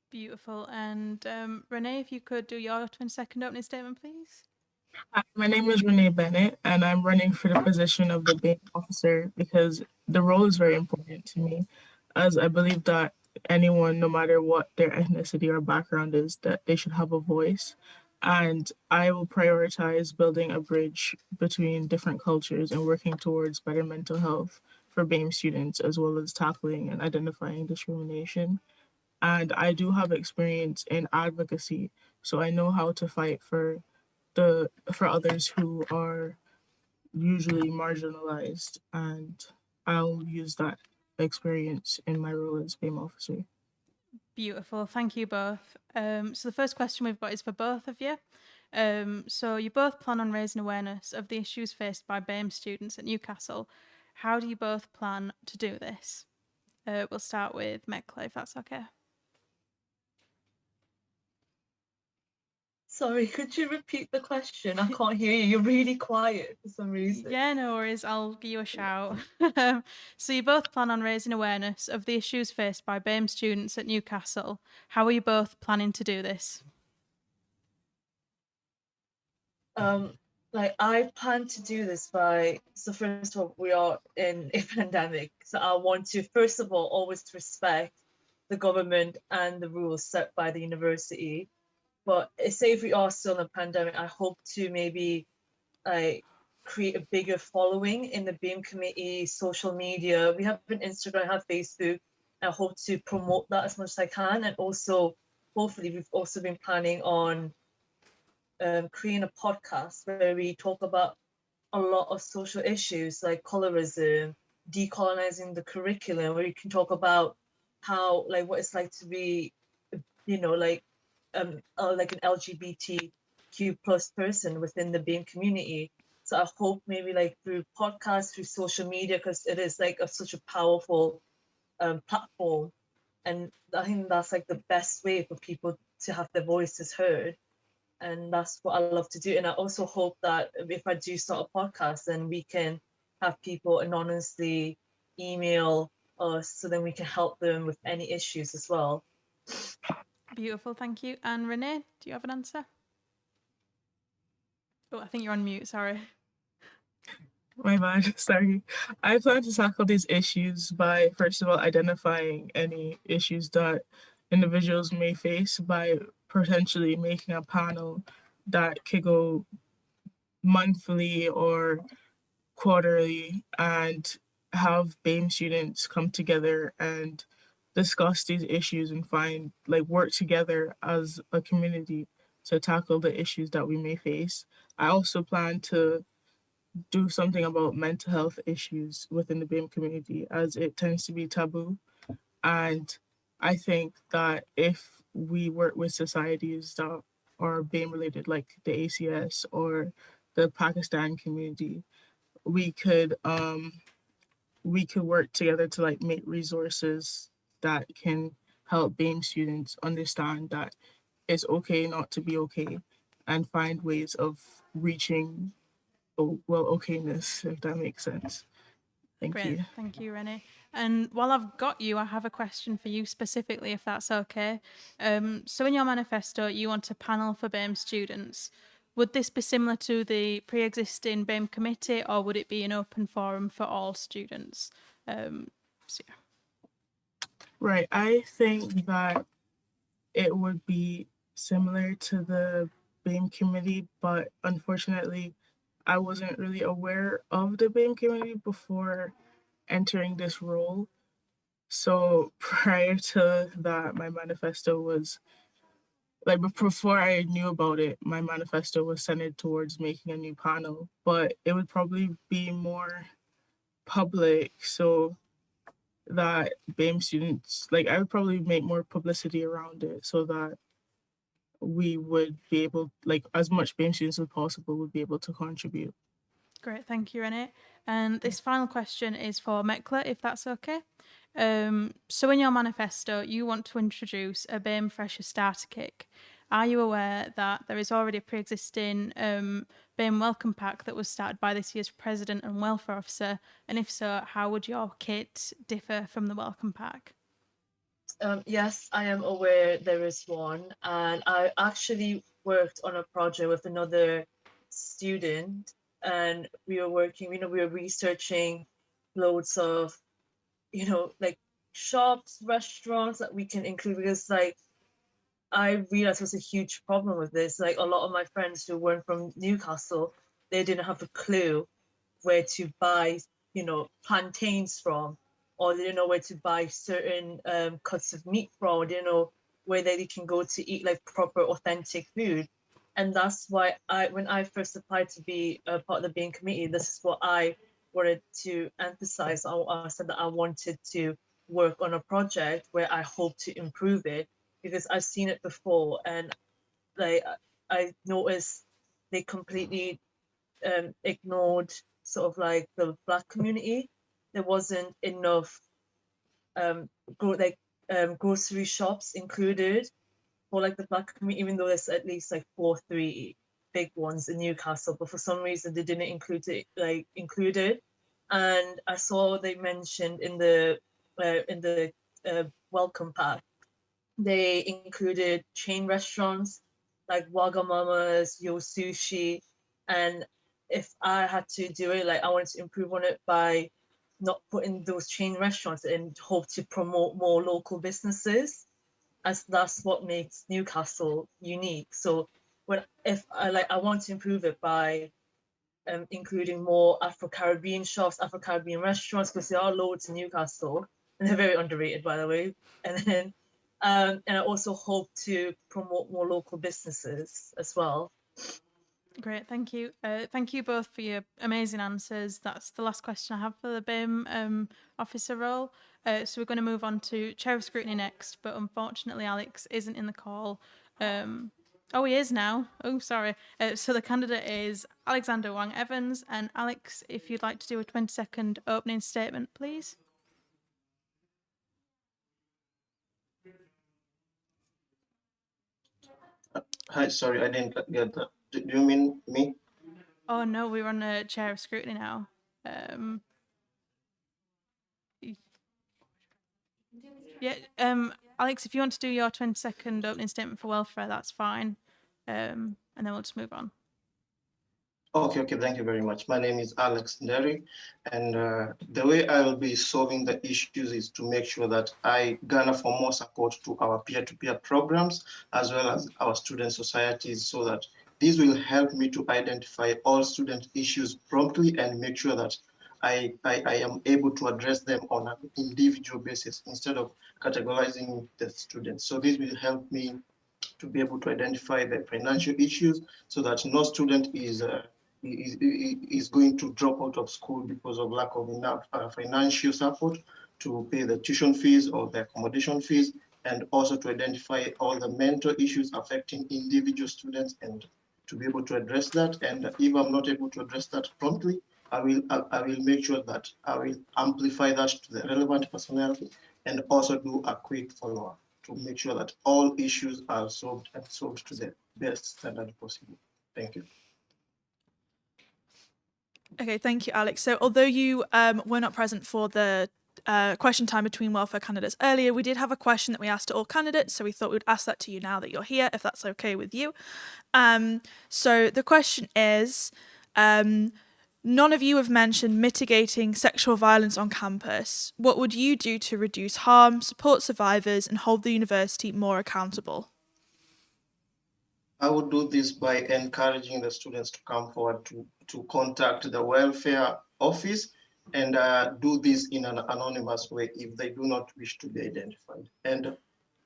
Beautiful. And Renee, if you could do your 20-second opening statement, please. Hi, my name is Renee Bennett, and I'm running for the position of the BAME officer because the role is very important to me, as I believe that anyone, no matter what their ethnicity or background is, that they should have a voice. And I will prioritize building a bridge between different cultures and working towards better mental health for BAME students, as well as tackling and identifying discrimination. And I do have experience in advocacy, so I know how to fight for others who are usually marginalized, and I'll use that experience in my role as BAME officer. Beautiful, thank you both. So the first question we've got is for both of you. So you both plan on raising awareness of the issues faced by BAME students at Newcastle. How do you both plan to do this? We'll start with Mekla, if that's okay. Sorry, could you repeat the question? I can't hear you. You're really quiet for some reason. Yeah, no worries. I'll give you a shout. So you both plan on raising awareness of the issues faced by BAME students at Newcastle. How are you both planning to do this? Like I plan to do this by, so first of all, we are in a pandemic. So I want to, first of all, always respect the government and the rules set by the university. But say if we are still in a pandemic, I hope to maybe like create a bigger following in the BAME committee, social media. We have an Instagram, have Facebook. I hope to promote that as much as I can. And also, hopefully, we've also been planning on creating a podcast where we talk about a lot of social issues like colorism, decolonizing the curriculum, where you can talk about how, like, what it's like to be, like an LGBTQ plus person within the BAME community. So I hope maybe like through podcasts, through social media, because it is like such a powerful platform. And I think that's like the best way for people to have their voices heard. And that's what I love to do. And I also hope that if I do start a podcast, then we can have people anonymously email us so then we can help them with any issues as well. Beautiful, thank you. And Renee, do you have an answer? Oh, I think you're on mute, sorry. My bad, sorry. I plan to tackle these issues by, first of all, identifying any issues that individuals may face by potentially making a panel that could go monthly or quarterly and have BAME students come together and discuss these issues and work together as a community to tackle the issues that we may face. I also plan to do something about mental health issues within the BAME community, as it tends to be taboo. And I think that if we work with societies that are BAME related, like the ACS or the Pakistan community, we could work together to like make resources that can help BAME students understand that it's okay not to be okay and find ways of reaching okayness, if that makes sense. Thank you. Thank you, Renee. And while I've got you, I have a question for you specifically, if that's okay. So in your manifesto, you want a panel for BAME students. Would this be similar to the pre-existing BAME committee, or would it be an open forum for all students? Right, I think that it would be similar to the BAME committee, but unfortunately, I wasn't really aware of the BAME committee before entering this role. So prior to that, my manifesto was, like before I knew about it, my manifesto was centered towards making a new panel, but it would probably be more public so that BAME students, I would probably make more publicity around it so that we would be able, as much BAME students as possible would be able to contribute. Great, thank you, Renee. And this final question is for Mekla, if that's okay. So in your manifesto, you want to introduce a BAME Fresher Starter Kit. Are you aware that there is already a pre-existing BAME welcome pack that was started by this year's President and Welfare Officer? And if so, how would your kit differ from the welcome pack? Yes, I am aware there is one. And I actually worked on a project with another student, and we were working, we were researching loads of, shops, restaurants that we can include, because I realized there's a huge problem with this. A lot of my friends who weren't from Newcastle, they didn't have a clue where to buy, plantains from, or they didn't know where to buy certain cuts of meat from, or they didn't know where they can go to eat proper authentic food. And that's why when I first applied to be a part of the BAME committee, this is what I wanted to emphasize. I said that I wanted to work on a project where I hope to improve it, because I've seen it before, and I noticed they completely ignored sort of like the Black community. There wasn't enough grocery shops included for like the Black community, even though there's at least like 3 big ones in Newcastle, but for some reason they didn't include it. And I saw they mentioned in the welcome pack, they included chain restaurants like Wagamama's, Yo Sushi, and if I had to do it, like I wanted to improve on it by not putting those chain restaurants and hope to promote more local businesses, as that's what makes Newcastle unique. So if I want to improve it by including more Afro-Caribbean shops, Afro-Caribbean restaurants, because there are loads in Newcastle, and they're very underrated, by the way. And then, and I also hope to promote more local businesses as well. Great, thank you. Thank you both for your amazing answers. That's the last question I have for the BAME officer role. So we're going to move on to Chair of Scrutiny next, but unfortunately Alex isn't in the call. Oh, he is now. Oh, sorry. So the candidate is Alexander Wang Evans. And Alex, if you'd like to do a 20-second opening statement, please. Hi, sorry, I didn't get that. Do you mean me? Oh, no, we're on a Chair of Scrutiny now. Yeah, Alex, if you want to do your 20-second opening statement for welfare, that's fine. And then we'll just move on. Okay, thank you very much. My name is Alex Nderi, and the way I will be solving the issues is to make sure that I garner for more support to our peer-to-peer programs, as well as our student societies, so that this will help me to identify all student issues promptly and make sure that I am able to address them on an individual basis instead of categorizing the students. So this will help me to be able to identify the financial issues so that no student is going to drop out of school because of lack of enough financial support to pay the tuition fees or the accommodation fees, and also to identify all the mental issues affecting individual students and to be able to address that. And if I'm not able to address that promptly, I will make sure that I will amplify that to the relevant personnel and also do a quick follow-up to make sure that all issues are solved and solved to the best standard possible. Thank you. Okay, thank you, Alex. So although you were not present for the question time between welfare candidates earlier, we did have a question that we asked to all candidates, so we thought we'd ask that to you now that you're here, if that's okay with you. So the question is, none of you have mentioned mitigating sexual violence on campus. What would you do to reduce harm, support survivors, and hold the university more accountable? I would do this by encouraging the students to come forward to contact the welfare office and do this in an anonymous way if they do not wish to be identified, and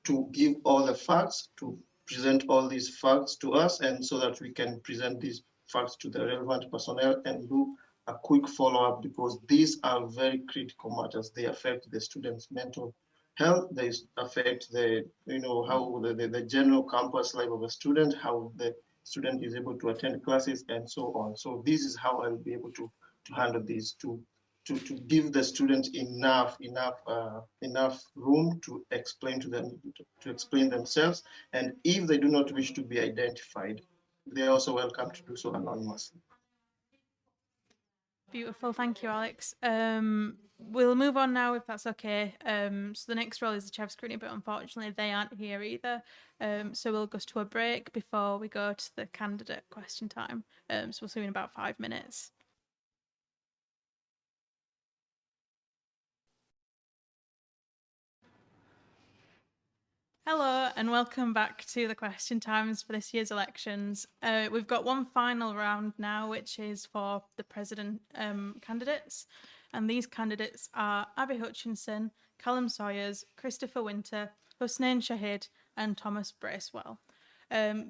to give all the facts, to present all these facts to us, and so that we can present these facts to the relevant personnel and do a quick follow-up, because these are very critical matters. They affect the students' mental health, they affect the, how the general campus life of a student, how the student is able to attend classes and so on. So this is how I'll be able to handle this, to give the students enough room to explain to them, to explain themselves. And if they do not wish to be identified, they're also welcome to do so anonymously. Beautiful, thank you, Alex. We'll move on now, if that's okay. So the next role is the Chair of Scrutiny, but unfortunately they aren't here either. So we'll go to a break before we go to the candidate question time. So we'll see you in about 5 minutes. Hello and welcome back to the question times for this year's elections. We've got one final round now, which is for the president candidates. And these candidates are Abby Hutchinson, Callum Sawyers, Christopher Winter, Husnain Shahid and Thomas Bracewell.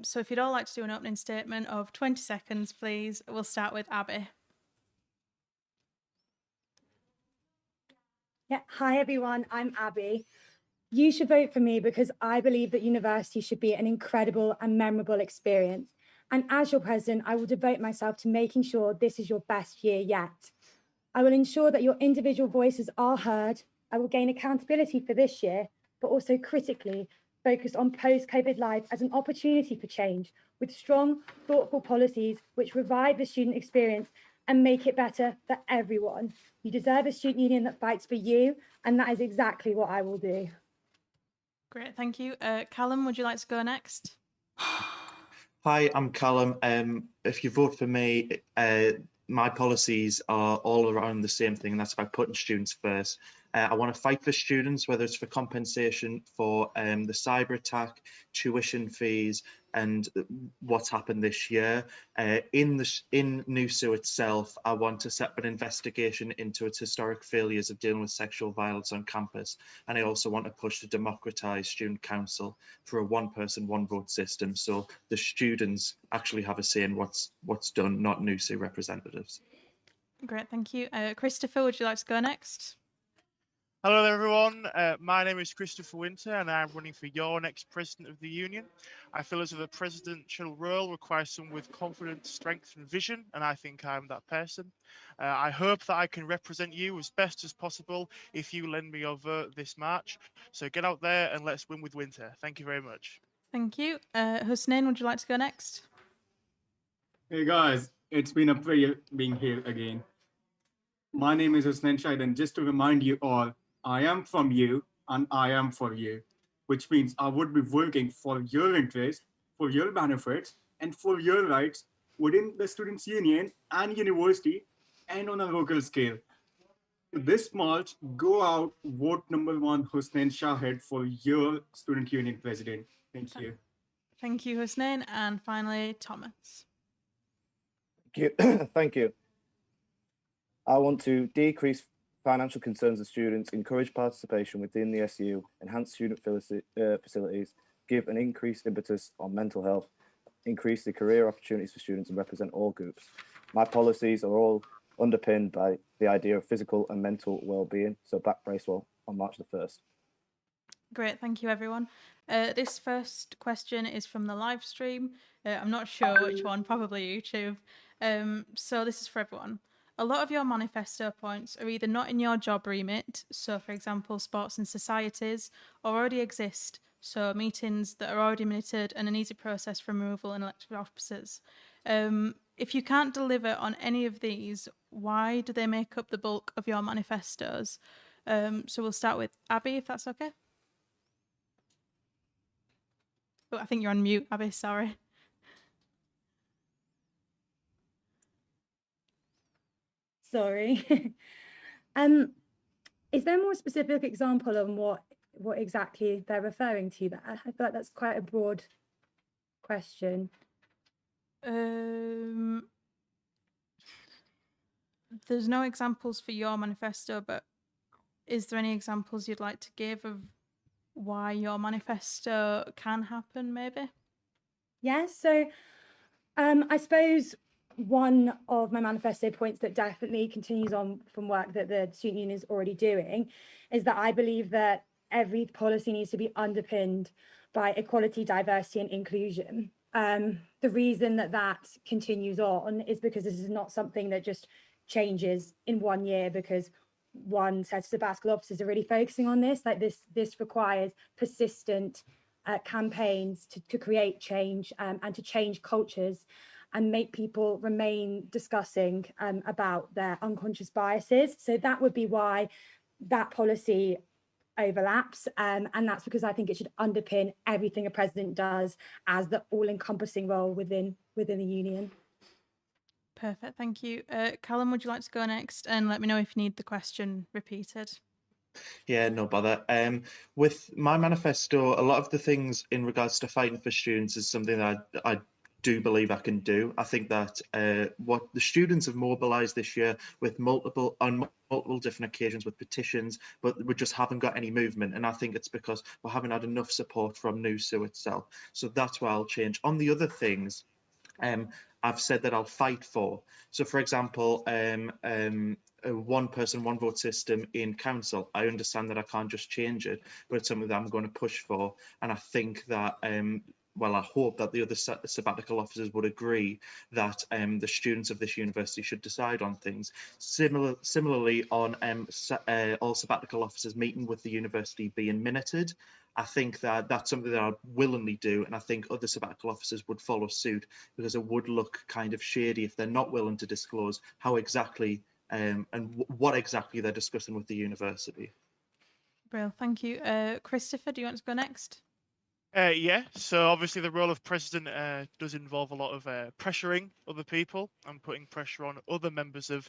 So if you'd all like to do an opening statement of 20 seconds, please. We'll start with Abby. Yeah, hi everyone, I'm Abby. You should vote for me because I believe that university should be an incredible and memorable experience. And as your president, I will devote myself to making sure this is your best year yet. I will ensure that your individual voices are heard. I will gain accountability for this year, but also critically focus on post-COVID life as an opportunity for change with strong, thoughtful policies which revive the student experience and make it better for everyone. You deserve a student union that fights for you, and that is exactly what I will do. Great, thank you. Callum, would you like to go next? Hi, I'm Callum. If you vote for me, my policies are all around the same thing, and that's about putting students first. I want to fight for students, whether it's for compensation for the cyber attack, tuition fees, and what's happened this year. In NUSU itself, I want to set up an investigation into its historic failures of dealing with sexual violence on campus. And I also want to push to democratise student council for a one-person, one-vote system, so the students actually have a say in what's done, not NUSU representatives. Great, thank you. Christopher, would you like to go next? Hello everyone, my name is Christopher Winter and I'm running for your next President of the Union. I feel as though the presidential role requires someone with confidence, strength and vision, and I think I'm that person. I hope that I can represent you as best as possible if you lend me your vote this March. So get out there and let's win with Winter. Thank you very much. Thank you. Husnain, would you like to go next? Hey guys, it's been a pleasure being here again. My name is Husnain Shahid, and just to remind you all, I am from you and I am for you, which means I would be working for your interests, for your benefits, and for your rights within the Students' Union and university and on a local scale. This March, go out, vote number 1 Husnain Shahid for your Student Union President. Thank you. Thank you, Husnain. And finally, Thomas. Thank you. Thank you. I want to decrease financial concerns of students, encourage participation within the SU, enhance student facilities, give an increased impetus on mental health, increase the career opportunities for students and represent all groups. My policies are all underpinned by the idea of physical and mental well-being, so back Bracewell on March the 1st. Great, thank you everyone. This first question is from the live stream. I'm not sure which one, probably YouTube. So this is for everyone. A lot of your manifesto points are either not in your job remit, so for example, sports and societies, or already exist, so meetings that are already minuted and an easy process for removal and elected officers. If you can't deliver on any of these, why do they make up the bulk of your manifestos? So we'll start with Abby, if that's okay. Oh, I think you're on mute, Abby, sorry. Sorry. Is there a more specific example on what exactly they're referring to there? I feel like that's quite a broad question. There's no examples for your manifesto, but is there any examples you'd like to give of why your manifesto can happen, maybe? Yes, so I suppose one of my manifesto points that definitely continues on from work that the student union is already doing is that I believe that every policy needs to be underpinned by equality, diversity and inclusion. The reason that that continues on is because this is not something that just changes in 1 year because one set of sabbatical officers are really focusing on this. Like this requires persistent campaigns to create change and to change cultures and make people remain discussing about their unconscious biases. So that would be why that policy overlaps. And that's because I think it should underpin everything a president does as the all-encompassing role within the union. Perfect, thank you. Callum, would you like to go next? And let me know if you need the question repeated. Yeah, no bother. With my manifesto, a lot of the things in regards to fighting for students is something that I do believe I can do. I think that what the students have mobilised this year with multiple different occasions with petitions, but we just haven't got any movement. And I think it's because we haven't had enough support from NUSU itself. So that's why I'll change. On the other things, I've said that I'll fight for. So for example, a one-person, one-vote system in council. I understand that I can't just change it, but it's something that I'm going to push for. And I think that well, I hope that the other sabbatical officers would agree that the students of this university should decide on things. Similarly, on all sabbatical officers meeting with the university being minuted, I think that that's something that I'd willingly do, and I think other sabbatical officers would follow suit, because it would look kind of shady if they're not willing to disclose how exactly and what exactly they're discussing with the university. Brill, thank you. Christopher, do you want to go next? Yeah, so obviously the role of president does involve a lot of pressuring other people and putting pressure on other members of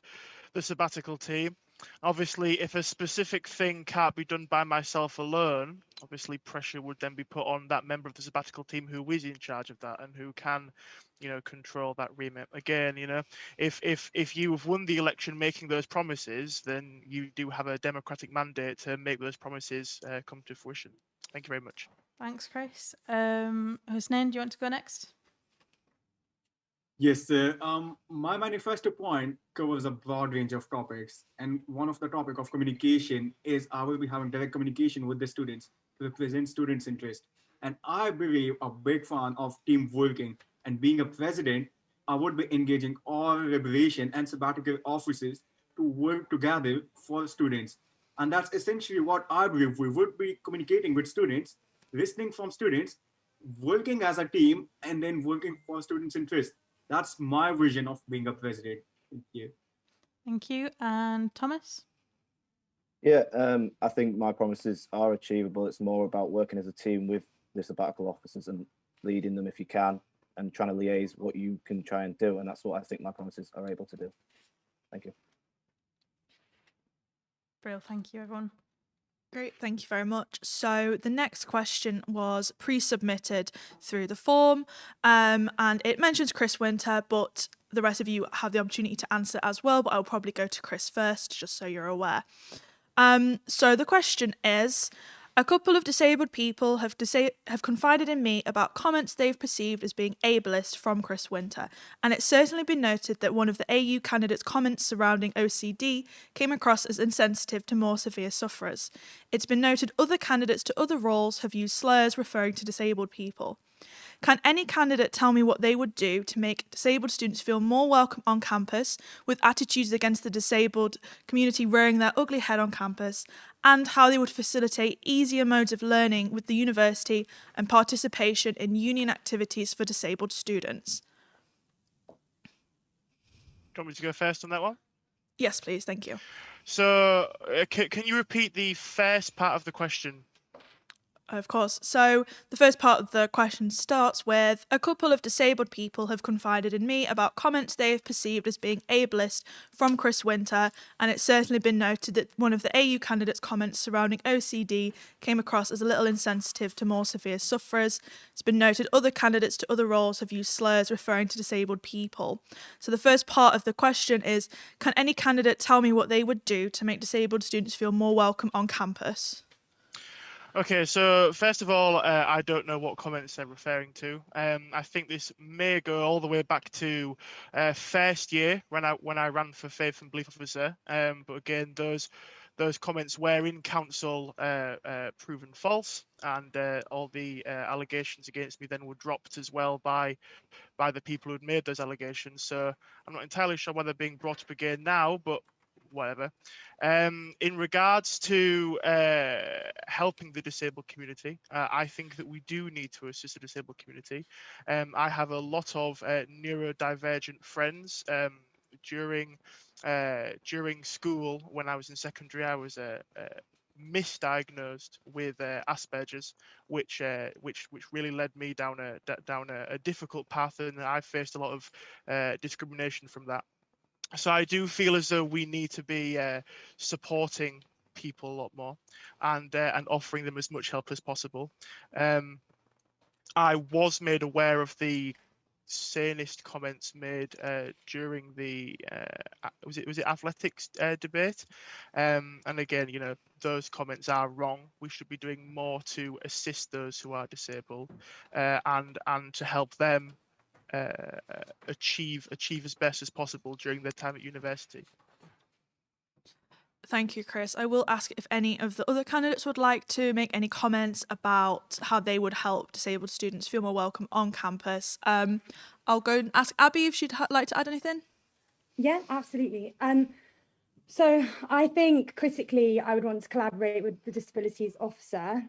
the sabbatical team. Obviously, if a specific thing can't be done by myself alone, obviously pressure would then be put on that member of the sabbatical team who is in charge of that and who can, control that remit. Again, if you have won the election making those promises, then you do have a democratic mandate to make those promises come to fruition. Thank you very much. Thanks, Chris. Husnain, do you want to go next? Yes, my manifesto point covers a broad range of topics, and one of the topic of communication is I will be having direct communication with the students to represent students' interest. And I believe a big fan of team working, and being a president, I would be engaging all liberation and sabbatical officers to work together for students. And that's essentially what I believe. We would be communicating with students, listening from students, working as a team, and then working for students' interest. That's my vision of being a president. Thank you. Thank you. And Thomas? Yeah, I think my promises are achievable. It's more about working as a team with the sabbatical officers and leading them if you can, and trying to liaise what you can try and do. And that's what I think my promises are able to do. Thank you. Brill, thank you, everyone. Great, thank you very much. So the next question was pre-submitted through the form, and it mentions Chris Winter, but the rest of you have the opportunity to answer as well, but I'll probably go to Chris first, just so you're aware. So the question is, a couple of disabled people have confided in me about comments they've perceived as being ableist from Chris Winter, and it's certainly been noted that one of the AU candidates' comments surrounding OCD came across as insensitive to more severe sufferers. It's been noted other candidates to other roles have used slurs referring to disabled people. Can any candidate tell me what they would do to make disabled students feel more welcome on campus, with attitudes against the disabled community rearing their ugly head on campus, and how they would facilitate easier modes of learning with the university and participation in union activities for disabled students? Do you want me to go first on that one? Yes, please. Thank you. So can you repeat the first part of the question? Of course. So the first part of the question starts with, a couple of disabled people have confided in me about comments they have perceived as being ableist from Chris Winter, and it's certainly been noted that one of the AU candidates' comments surrounding OCD came across as a little insensitive to more severe sufferers. It's been noted other candidates to other roles have used slurs referring to disabled people. So the first part of the question is, can any candidate tell me what they would do to make disabled students feel more welcome on campus? Okay, so first of all, I don't know what comments they're referring to. I think this may go all the way back to first year when I ran for Faith and Belief Officer. But again, those comments were in council proven false, and all the allegations against me then were dropped as well by the people who had made those allegations. So I'm not entirely sure why they're being brought up again now, but whatever. In regards to helping the disabled community, I think that we do need to assist the disabled community. I have a lot of neurodivergent friends. During school, when I was in secondary, I was misdiagnosed with Asperger's, which really led me down a difficult path, and I faced a lot of discrimination from that. So I do feel as though we need to be supporting people a lot more and offering them as much help as possible. I was made aware of the sanest comments made during the was it athletics debate, and again, those comments are wrong. We should be doing more to assist those who are disabled and to help them achieve as best as possible during their time at university. Thank you, Chris. I will ask if any of the other candidates would like to make any comments about how they would help disabled students feel more welcome on campus. I'll go and ask Abby if she'd like to add anything. Yeah, absolutely. So I think critically, I would want to collaborate with the disabilities officer.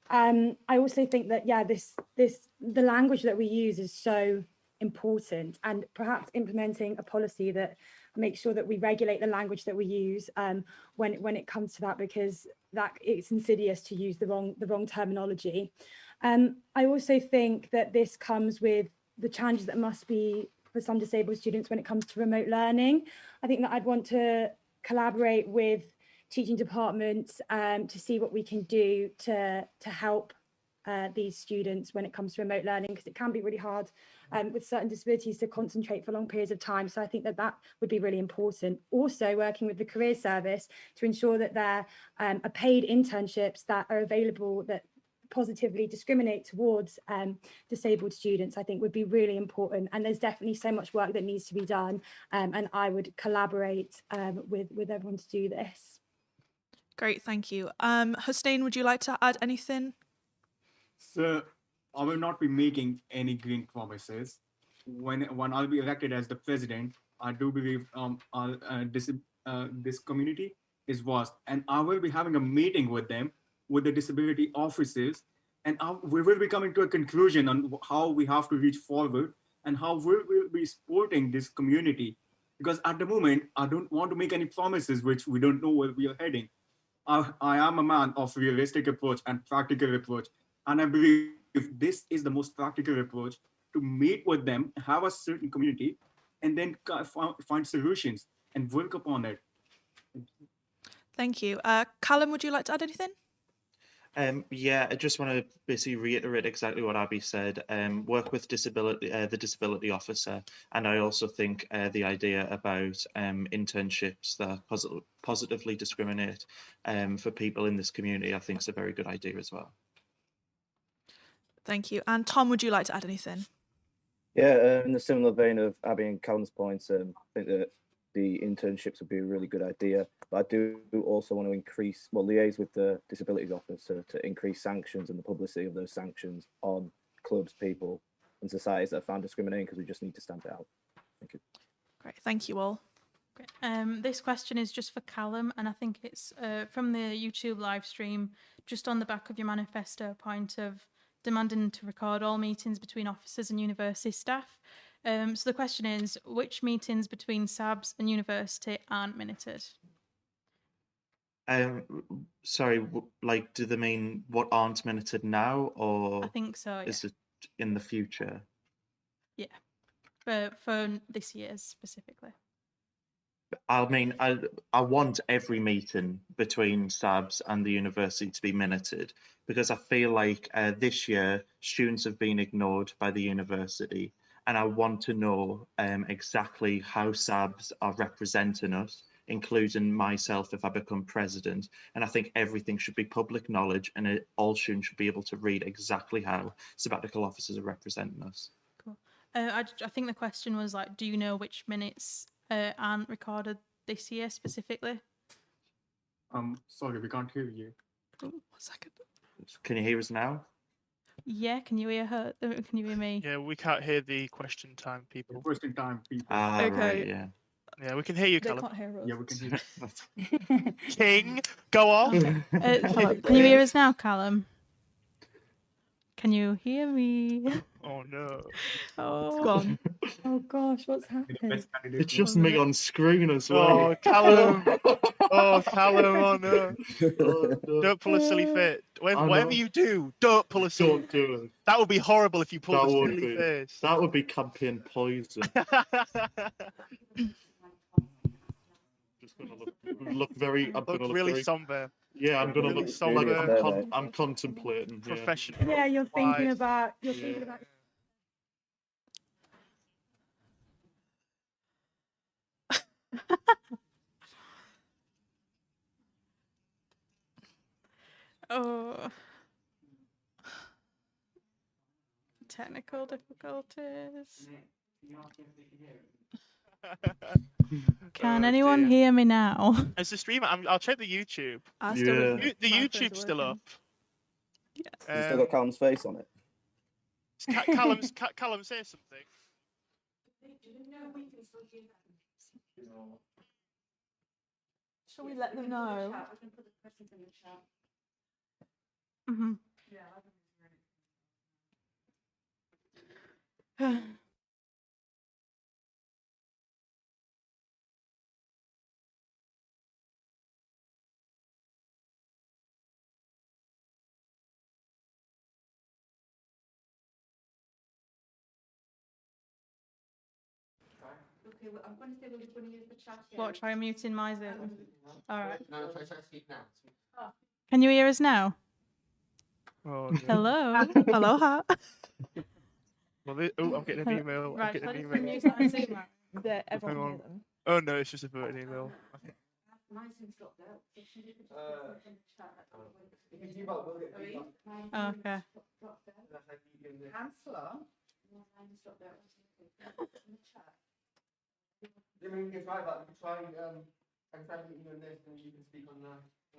I also think that, yeah, the language that we use is so important, and perhaps implementing a policy that makes sure that we regulate the language that we use when it comes to that, because that it's insidious to use the wrong terminology. I also think that this comes with the challenges that must be for some disabled students when it comes to remote learning. I think that I'd want to collaborate with teaching departments to see what we can do to help these students when it comes to remote learning, because it can be really hard with certain disabilities to concentrate for long periods of time. So I think that would be really important. Also working with the career service to ensure that there are paid internships that are available that positively discriminate towards disabled students, I think would be really important. And there's definitely so much work that needs to be done, and I would collaborate with everyone to do this. Great, thank you. Hussein, would you like to add anything? So I will not be making any green promises. When I'll be elected as the president, I do believe this community is vast, and I will be having a meeting with them, with the disability officers, and we will be coming to a conclusion on how we have to reach forward and how we will be supporting this community. Because at the moment, I don't want to make any promises which we don't know where we are heading. I am a man of realistic approach and practical approach, and I believe this is the most practical approach to meet with them, have a certain community, and then find solutions and work upon it. Thank you. Callum, would you like to add anything? Yeah, I just want to basically reiterate exactly what Abby said. Work with the disability officer, and I also think the idea about internships that positively discriminate for people in this community, I think is a very good idea as well. Thank you. And Tom, would you like to add anything? Yeah, in the similar vein of Abby and Callum's points, I think that the internships would be a really good idea. But I do also want to liaise with the disabilities officer to increase sanctions and the publicity of those sanctions on clubs, people, and societies that are found discriminating, because we just need to stamp it out. Thank you. Great, thank you all. Great. This question is just for Callum, and I think it's from the YouTube live stream, just on the back of your manifesto point of demanding to record all meetings between officers and university staff. So the question is, which meetings between SABs and university aren't minuted? Sorry, like, do they mean what aren't minuted now, or I think so, yeah. is it in the future? Yeah, for this year's specifically. I mean, I want every meeting between SABs and the university to be minuted, because I feel like this year students have been ignored by the university, and I want to know exactly how SABs are representing us, including myself if I become president. And I think everything should be public knowledge, and all students should be able to read exactly how sabbatical officers are representing us. Cool. I think the question was like, do you know which minutes aren't recorded this year specifically? Sorry, we can't hear you. Oh, 1 second. Can you hear us now? Yeah, can you hear her? Can you hear me? Yeah, we can't hear the question time people. Question time people. Okay. Right, yeah. Yeah, we can hear you, They Callum. can't hear us. Yeah, we can hear you. King, go on. Okay. Can you hear us now, Callum? Can you hear me? Oh no. Oh, It's gone. Oh gosh, what's happening? It's just me on screen as well. Oh, Callum. Oh, Callum, oh no. Don't pull a silly face. Whatever you do, don't pull a silly Don't do it. That would be horrible if you pulled That a would silly be. face. That would be campaign poison. Just gonna look very. I'm Look gonna really very, somber. Yeah, I'm gonna Really look somber. like I'm contemplating. Yeah. Professional. Yeah, you're thinking Wise. about. You're thinking about. oh. Technical difficulties. Can Oh, anyone dear. hear me now? As the streamer, I'll check the YouTube. I still with The my phone's YouTube's still working. up. Has it still got Callum's face on it? Callum, say something. Shall we let them know? Mhm. Okay, well, I'm going to say we're going to use the chat here. What, try muting my Zoom? All right. No, try to speak now. Can you hear us now? Oh, dear. Hello? Aloha. Well, I'm getting an email. I'm Right, getting shall I an just email. mute my Zoom out? That Hang everyone on. hear them. Oh no, it's just a burning email. My Zoom's got that. Okay. Cancel.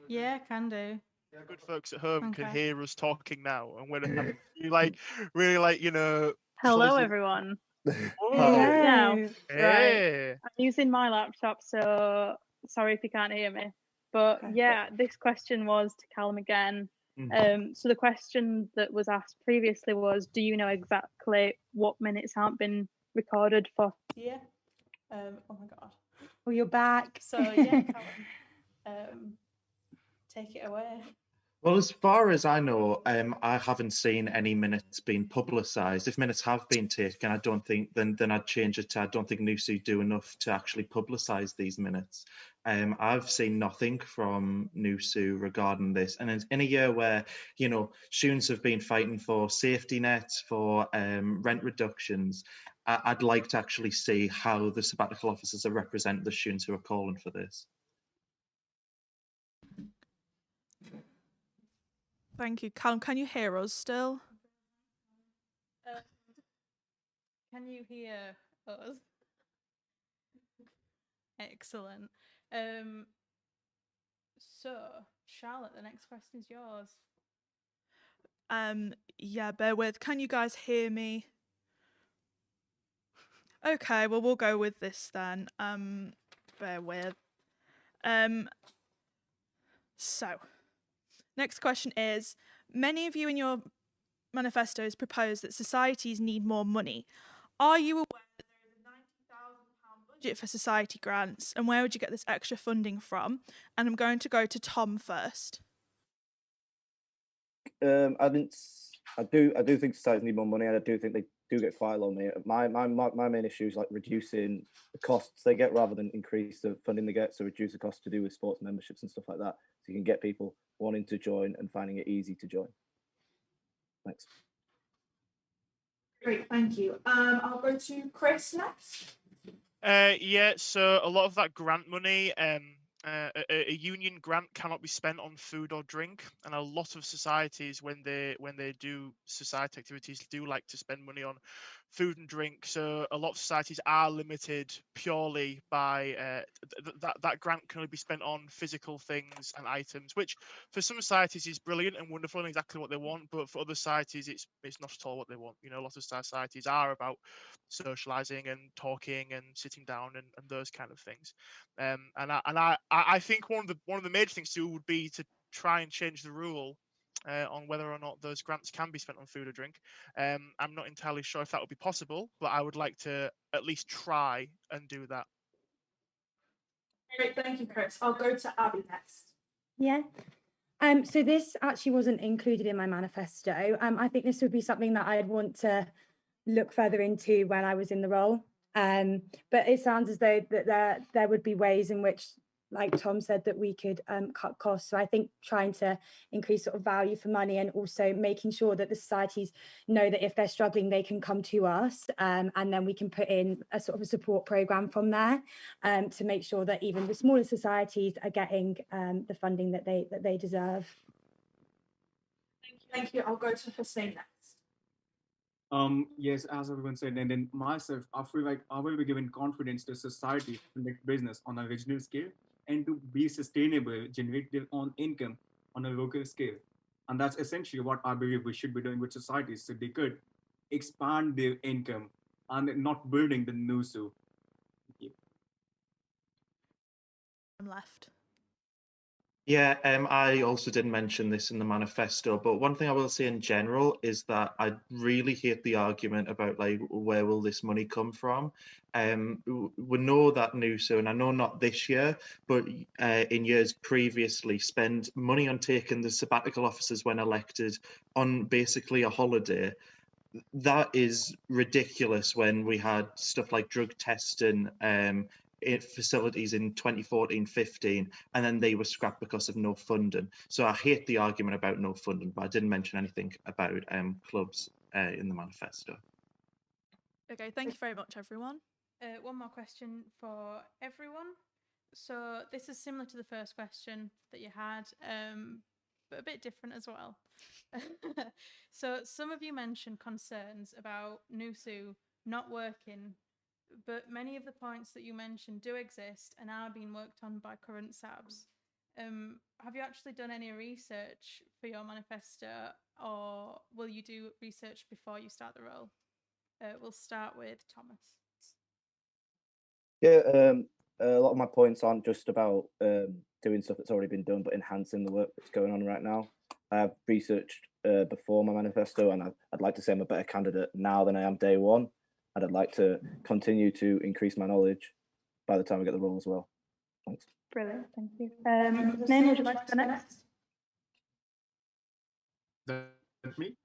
Yeah, can do. The good folks at home can Okay. hear us talking now, and when you like, really like, Hello, close it- everyone. Hi. Now, right, Hey. I'm using my laptop, so sorry if you can't hear me. But yeah, this question was to Callum again. So the question that was asked previously was, do you know exactly what minutes haven't been recorded for? Yeah. Oh my God. Well, you're back. So yeah, Callum, take it away. Well, as far as I know, I haven't seen any minutes being publicised. If minutes have been taken, I don't think then I'd change it to I don't think NUSU do enough to actually publicise these minutes. I've seen nothing from NUSU regarding this, and in a year where students have been fighting for safety nets, for rent reductions, I'd like to actually see how the sabbatical officers are representing the students who are calling for this. Thank you. Callum, can you hear us still? Can you hear us? Excellent. So Charlotte, the next question is yours. Yeah, bear with. Can you guys hear me? Okay, well, we'll go with this then. Bear with. So, next question is, many of you in your manifestos propose that societies need more money. Are you aware that there is a £90,000 budget for society grants, and where would you get this extra funding from? And I'm going to go to Tom first. I do think societies need more money, and I do think they do get quite a lot of money. My main issue is like reducing the costs they get rather than increase the funding they get. So reduce the cost to do with sports memberships and stuff like that, so you can get people wanting to join and finding it easy to join. Thanks. Great, thank you. I'll go to Chris next. Yeah, so a lot of that grant money, a union grant cannot be spent on food or drink, and a lot of societies, when they do society activities, do like to spend money on food and drink. So a lot of societies are limited purely by that grant can only be spent on physical things and items, which for some societies is brilliant and wonderful and exactly what they want, but for other societies it's not at all what they want. A lot of societies are about socializing and talking and sitting down and those kind of things. And I think one of the major things too would be to try and change the rule on whether or not those grants can be spent on food or drink. I'm not entirely sure if that would be possible, but I would like to at least try and do that. Great, thank you, Chris. I'll go to Abby next. Yeah. So this actually wasn't included in my manifesto. I think this would be something that I'd want to look further into when I was in the role. But it sounds as though that there would be ways in which, like Tom said, that we could cut costs. So I think trying to increase sort of value for money, and also making sure that the societies know that if they're struggling, they can come to us, and then we can put in a sort of a support program from there, to make sure that even the smaller societies are getting the funding that they deserve. Thank you. I'll go to Hussein next. Yes, as everyone said, and then myself, I feel like I will be given confidence to society to conduct business on a regional scale and to be sustainable, generate their own income on a local scale. And that's essentially what I believe we should be doing with societies so they could expand their income and not building the NUSU. I'm left. Yeah, I also didn't mention this in the manifesto, but one thing I will say in general is that I really hate the argument about like where will this money come from. We know that NUSU, and I know not this year, but in years previously, spend money on taking the sabbatical officers when elected on basically a holiday. That is ridiculous when we had stuff like drug testing facilities in 2014-15, and then they were scrapped because of no funding. So I hate the argument about no funding, but I didn't mention anything about clubs in the manifesto. Okay, thank you very much, everyone. One more question for everyone. So this is similar to the first question that you had, but a bit different as well. So some of you mentioned concerns about NUSU not working, but many of the points that you mentioned do exist and are being worked on by current SABs. Have you actually done any research for your manifesto, or will you do research before you start the role? We'll start with Thomas. Yeah, a lot of my points aren't just about doing stuff that's already been done, but enhancing the work that's going on right now. I've researched before my manifesto, and I'd like to say I'm a better candidate now than I am day one. And I'd like to continue to increase my knowledge by the time I get the role as well. Thanks. Brilliant, thank you. Name, would you like to go next? That's me?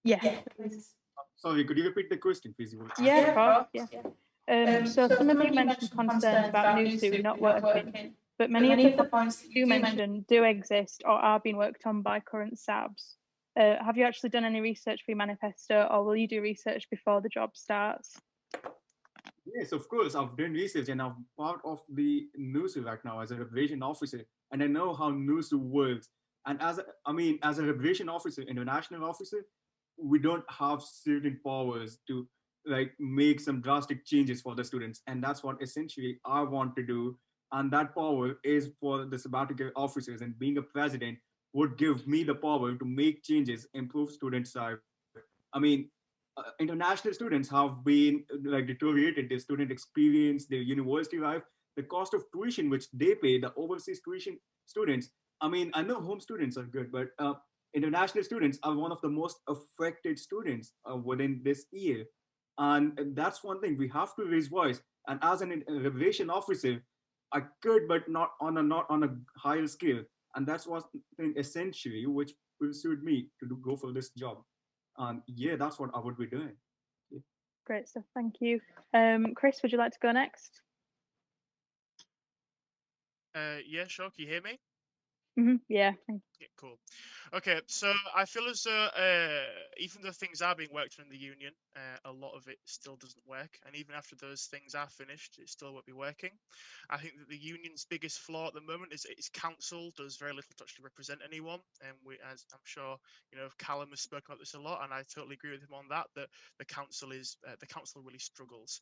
Yeah, please. Sorry, could you repeat the question, please? Yeah, of course, yeah. So some of you mentioned concerns about NUSU not working, but many of the points you mentioned do exist or are being worked on by current SABs. Have you actually done any research for your manifesto, or will you do research before the job starts? Yes, of course. I've done research and I'm part of the NUSU right now as a reparation officer, and I know how NUSU works. And as a reparation officer, international officer, we don't have certain powers to like make some drastic changes for the students, and that's what essentially I want to do. And that power is for the sabbatical officers, and being a president would give me the power to make changes, improve students' life. I mean, international students have been like deteriorated their student experience, their university life, the cost of tuition which they pay, the overseas tuition students. I mean, I know home students are good, but international students are one of the most affected students within this year. And that's one thing we have to raise voice. And as an reparation officer, I could, but not on a higher scale. And that's one thing essentially which pursued me to go for this job. Yeah, that's what I would be doing. Yeah. Great stuff, thank you. Chris, would you like to go next? Yeah, sure. Can you hear me? Yeah, thank you. Yeah, cool. Okay, so I feel as though even though things are being worked on in the union, a lot of it still doesn't work. And even after those things are finished, it still won't be working. I think that the union's biggest flaw at the moment is its council does very little to actually represent anyone. And as I'm sure Callum has spoken about this a lot, and I totally agree with him on that. That the council really struggles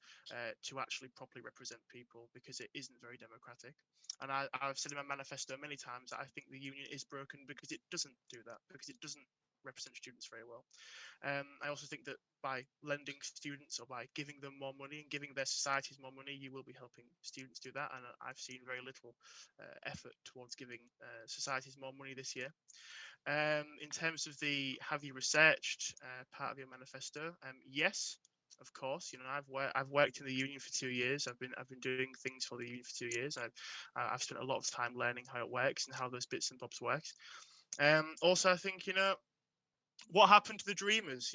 to actually properly represent people because it isn't very democratic. And I've said in my manifesto many times that I think the union is broken because it doesn't do that, because it doesn't represent students very well. I also think that by lending students or by giving them more money and giving their societies more money, you will be helping students do that. And I've seen very little effort towards giving societies more money this year. In terms of the have you researched part of your manifesto, yes. Of course, I've worked in the union for 2 years. I've been doing things for the union for 2 years. I've spent a lot of time learning how it works and how those bits and bobs work. Also, I think what happened to the dreamers.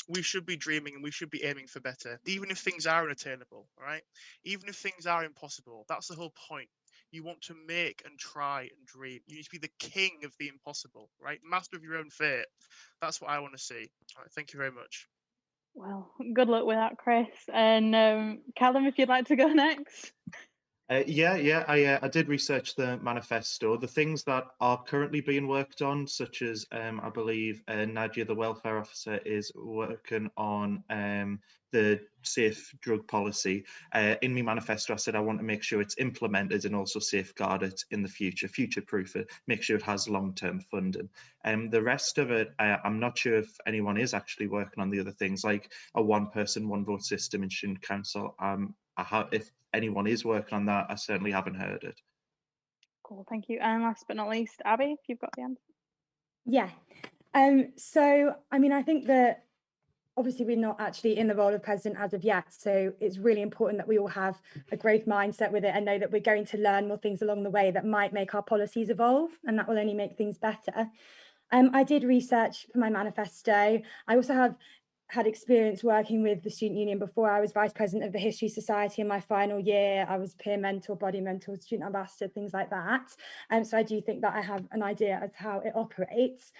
We should be dreaming and we should be aiming for better, even if things are unattainable. Right? Even if things are impossible. That's the whole point. You want to make and try and dream. You need to be the king of the impossible. Right? Master of your own fate. That's what I want to see. All right, thank you very much. Well, good luck with that, Chris. And Callum, if you'd like to go next. I did research the manifesto. The things that are currently being worked on, such as I believe Nadia, the welfare officer, is working on the safe drug policy. In my manifesto, I said I want to make sure it's implemented and also safeguard it in the future, future-proof it, make sure it has long-term funding. The rest of it, I'm not sure if anyone is actually working on the other things, like a one-person, one-vote system in student council. If anyone is working on that, I certainly haven't heard it. Cool, thank you. And last but not least, Abby, if you've got the answer. Yeah. So, I mean, I think that obviously we're not actually in the role of president as of yet. So it's really important that we all have a growth mindset with it and know that we're going to learn more things along the way that might make our policies evolve, and that will only make things better. I did research for my manifesto. I also have had experience working with the student union before. I was vice president of the History Society in my final year. I was peer mentor, body mentor, student ambassador, things like that. So I do think that I have an idea of how it operates.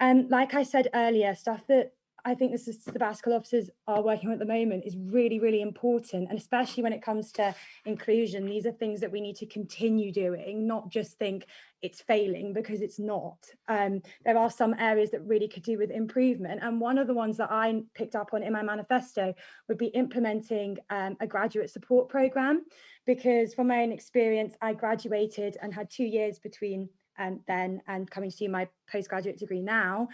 Like I said earlier, stuff that I think the sabbatical officers are working on at the moment is really, really important. And especially when it comes to inclusion, these are things that we need to continue doing, not just think it's failing, because it's not. There are some areas that really could do with improvement. And one of the ones that I picked up on in my manifesto would be implementing a graduate support program, because from my own experience, I graduated and had 2 years between then and coming to do my postgraduate degree now.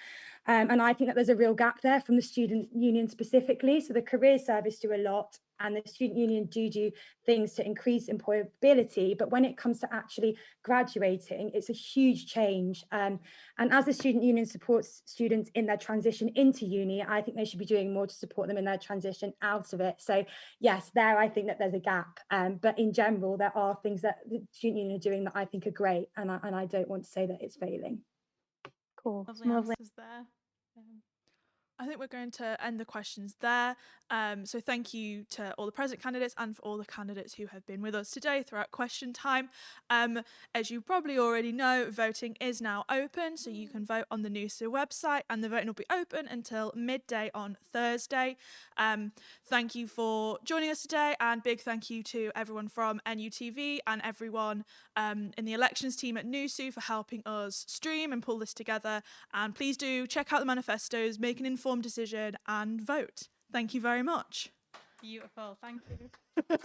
And I think that there's a real gap there from the student union specifically. So the career service do a lot, and the student union do things to increase employability. But when it comes to actually graduating, it's a huge change. And as the student union supports students in their transition into uni, I think they should be doing more to support them in their transition out of it. So yes, there I think that there's a gap. But in general, there are things that the student union are doing that I think are great. And I don't want to say that it's failing. Cool. Lovely answers there. I think we're going to end the questions there. So thank you to all the present candidates and for all the candidates who have been with us today throughout question time. As you probably already know, voting is now open, so you can vote on the NUSU website, and the voting will be open until midday on Thursday. Thank you for joining us today, and big thank you to everyone from NUTV and everyone in the elections team at NUSU for helping us stream and pull this together. And please do check out the manifestos, make an informed decision and vote. Thank you very much. Beautiful, thank you.